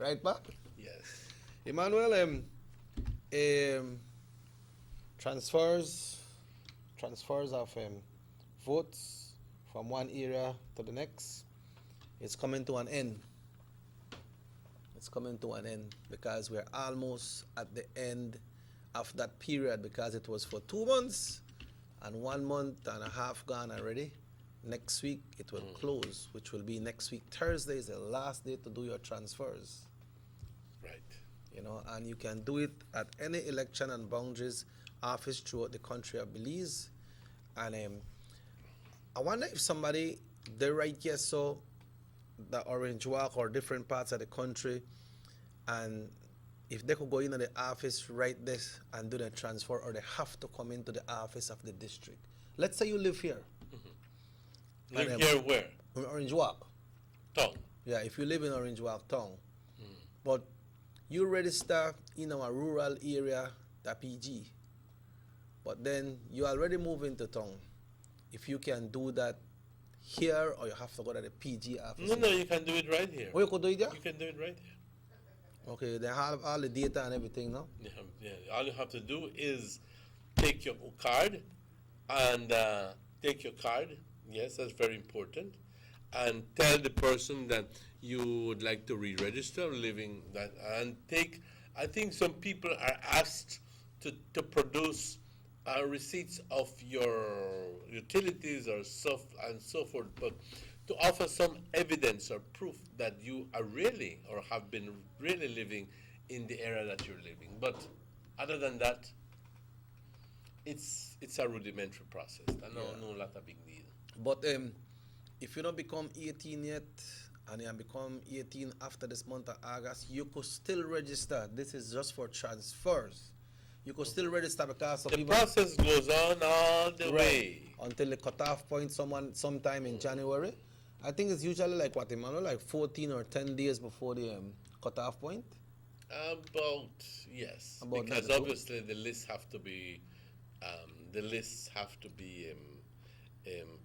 Right, Pa? Yes. Emmanuel, transfers of votes from one area to the next, it's coming to an end. It's coming to an end because we're almost at the end of that period, because it was for 2 months and 1 month and a half gone already. Next week it will close, which will be next week. Thursday is the last day to do your transfers. Right. You know, and you can do it at any election and boundaries office throughout the country of Belize. And I wonder if somebody, they right here, so the Orange Walk or different parts of the country, and if they could go into the office right this and do the transfer, or they have to come into the office of the district. Let's say you live here. Live here where? In Orange Walk. Town. Yeah, if you live in Orange Walk town. But you register in our rural area, the PG. But then you already move into town. If you can do that here, or you have to go to the PG office. No, you can do it right here. Oh, you could do it there? You can do it right here. Okay, they have all the data and everything, no? Yeah. All you have to do is take your card and yes, that's very important, and tell the person that you would like to re-register living that, and I think some people are asked to produce receipts of your utilities or and so forth, but to offer some evidence or proof that you are really or have been really living in the area that you're living. But other than that, it's a rudimentary process. No lot of big deal. But if you don't become 18 yet, and you become 18 after this month of August, you could still register. This is just for transfers. You could still register because the process goes on all the way until the cutoff point sometime in January. I think it's usually like what, Emmanuel, like 14 or 10 days before the cutoff point? Yes. About because that, obviously the lists have to be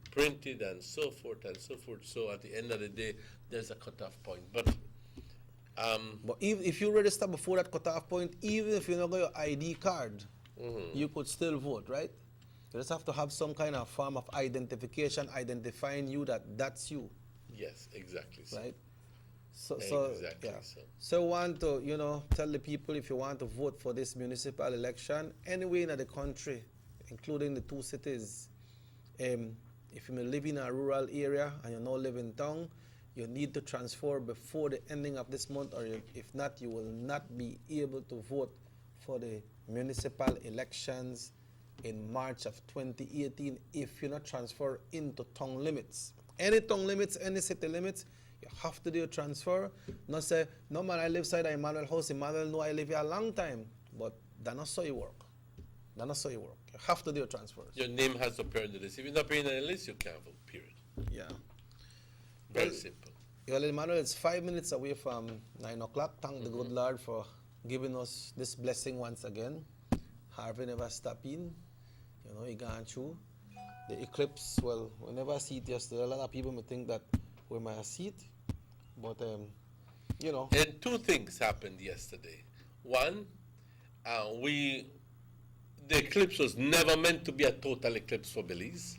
printed and so forth and so forth. So at the end of the day, there's a cutoff point. But even if you register before that cutoff point, even if you don't got your ID card, you could still vote, right? You just have to have some kind of form of identification identifying you that that's you. Yes, exactly. Right? Exactly. So want to, tell the people, if you want to vote for this municipal election, anywhere in the country, including the 2 cities, if you live in a rural area and you now live in town, you need to transfer before the ending of this month, or if not, you will not be able to vote for the municipal elections in March of 2018 if you not transfer into town limits. Any town limits, any city limits, You have to do a transfer. Not say, no man, I live side of Emmanuel house. Emmanuel know I live here a long time. But that's not so you work. That's not so you work. You have to do a transfer. Your name has to appear in the list. If you're not appearing in the list, you can't vote, period. Yeah. Very simple. Well, Emmanuel, it's 5 minutes away from 9 o'clock. Thank the good Lord for giving us this blessing once again. Harvey never stopped in. You know, he gone through. The eclipse, well, we never see it yesterday. A lot of people may think that we might see it. But, you know. And two things happened yesterday. One, the eclipse was never meant to be a total eclipse for Belize.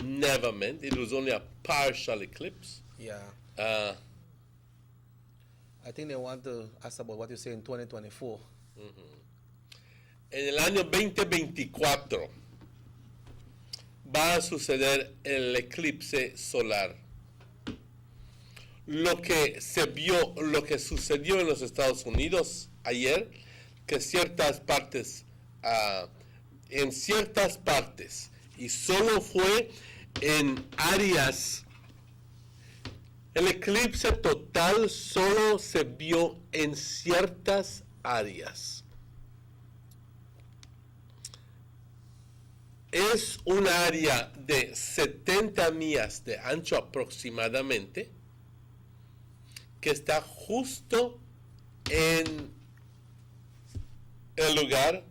Never meant. It was only a partial eclipse. Yeah. I think they want to ask about what you say in 2024. En el año 2024 va a suceder el eclipse solar. Lo que sucedió en los Estados Unidos ayer, que ciertas partes, en ciertas partes, y solo fue en áreas, el eclipse total solo se vio en ciertas áreas. Es un área de 70 millas de ancho aproximadamente, que está justo en el lugar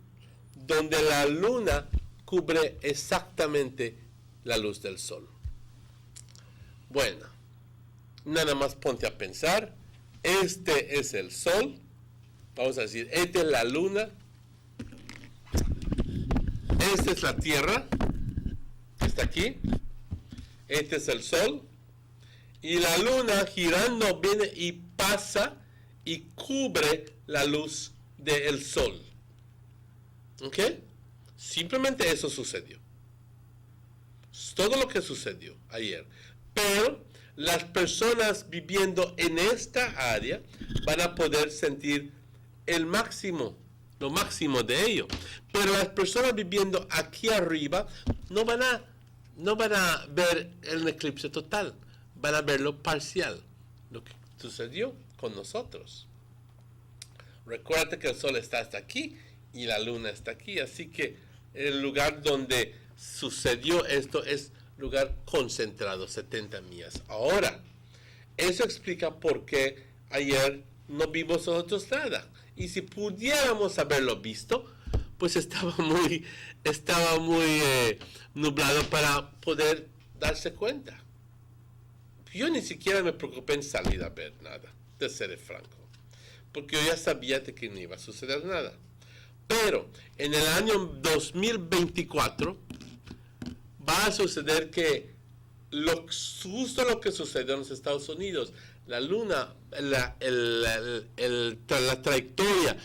donde la luna cubre exactamente la luz del sol. Bueno, nada más ponte a pensar, este es el sol, vamos a decir, esta es la luna, esta es la tierra, que está aquí, este es el sol, y la luna girando viene y pasa y cubre la luz del sol. ¿Ok? Simplemente eso sucedió. Es todo lo que sucedió ayer. Pero las personas viviendo en esta área van a poder sentir el máximo, lo máximo de ello. Pero las personas viviendo aquí arriba no van a ver el eclipse total, van a verlo parcial, lo que sucedió con nosotros. Recuerda que el sol está hasta aquí y la luna está aquí, así que el lugar donde sucedió esto es lugar concentrado, 70 millas. Ahora, eso explica por qué ayer no vimos nosotros nada. Y si pudiéramos haberlo visto, pues estaba muy nublado para poder darse cuenta. Yo ni siquiera me preocupé en salir a ver nada, de ser franco, porque yo ya sabía de que no iba a suceder nada. Pero en el año 2024 va a suceder que justo lo que sucedió en los Estados Unidos, la luna, la trayectoria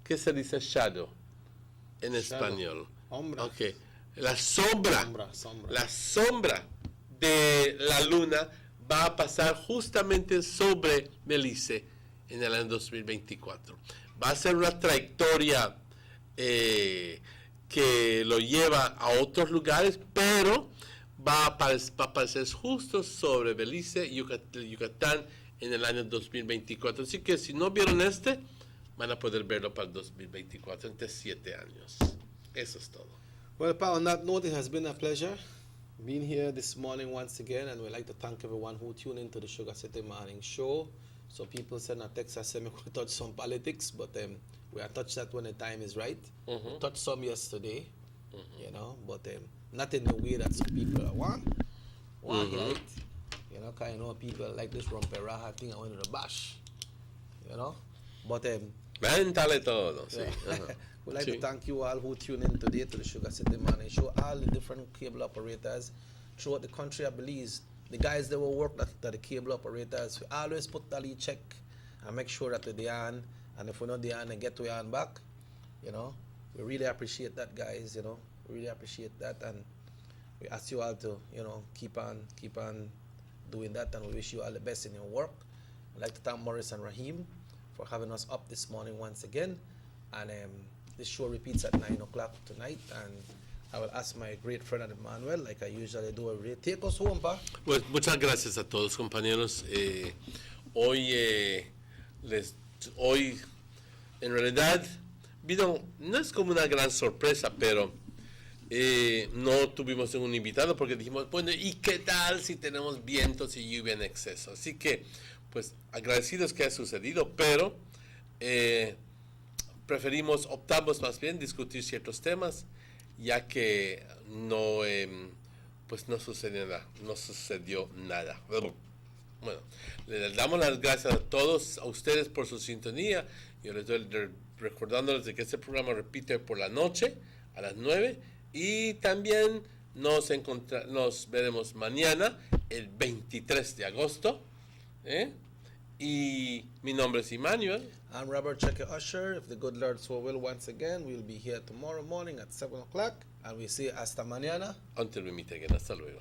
¿qué se dice shadow en español? Sombra. Okay. La sombra de la luna va a pasar justamente sobre Belice en el año 2024. Va a ser una trayectoria que lo lleva a otros lugares, pero va a aparecer justo sobre Belice y Yucatán en el año 2024. Así que si no vieron van a poder verlo para el 2024, entre 7 años. Eso es todo. Well, Pa, on that note, it has been a pleasure being here this morning once again, and we'd like to thank everyone who tuned into the Sugar City Morning Show. So people send a text and say, we could touch some politics, but we will touch that when the time is right. We touched some yesterday, you know, but not in the way that some people want hear it. You know, because you know people like this Romperaja thing, I went to the bash, you know. But Véntale todo, sí. we'd like to thank you all who tune in today to the Sugar City Morning Show, all the different cable operators throughout the country of Belize. The guys that will work at the cable operators, we always put that check and make sure that they're on, and if we're not there, then get to on back. You know, we really appreciate that, guys. You know, we really appreciate that, and we ask you all to, you know, keep on doing that, and we wish you all the best in your work. I'd like to thank Maurice and Raheem for having us up this morning once again, and this show repeats at 9 o'clock tonight, and I will ask my great friend Emmanuel, like I usually do every day. Take us home, Pa. Pues muchas gracias a todos, compañeros. Hoy en realidad no es como una gran sorpresa, pero no tuvimos un invitado porque dijimos, bueno, ¿y qué tal si tenemos vientos y lluvia en exceso? Así que, pues, agradecidos que ha sucedido, pero optamos más bien discutir ciertos temas, ya que no sucedió nada. Bueno, les damos las gracias a todos, a ustedes por su sintonía. Yo les doy recordándoles de que este programa repite por la noche a las 9 y también nos veremos mañana, el 23 de agosto. Y mi nombre es Emmanuel. I'm Robert Checker Usher. If the good Lord so will, once again, we'll be here tomorrow morning at 7 o'clock. And we see you hasta mañana. Until we meet again. Hasta luego.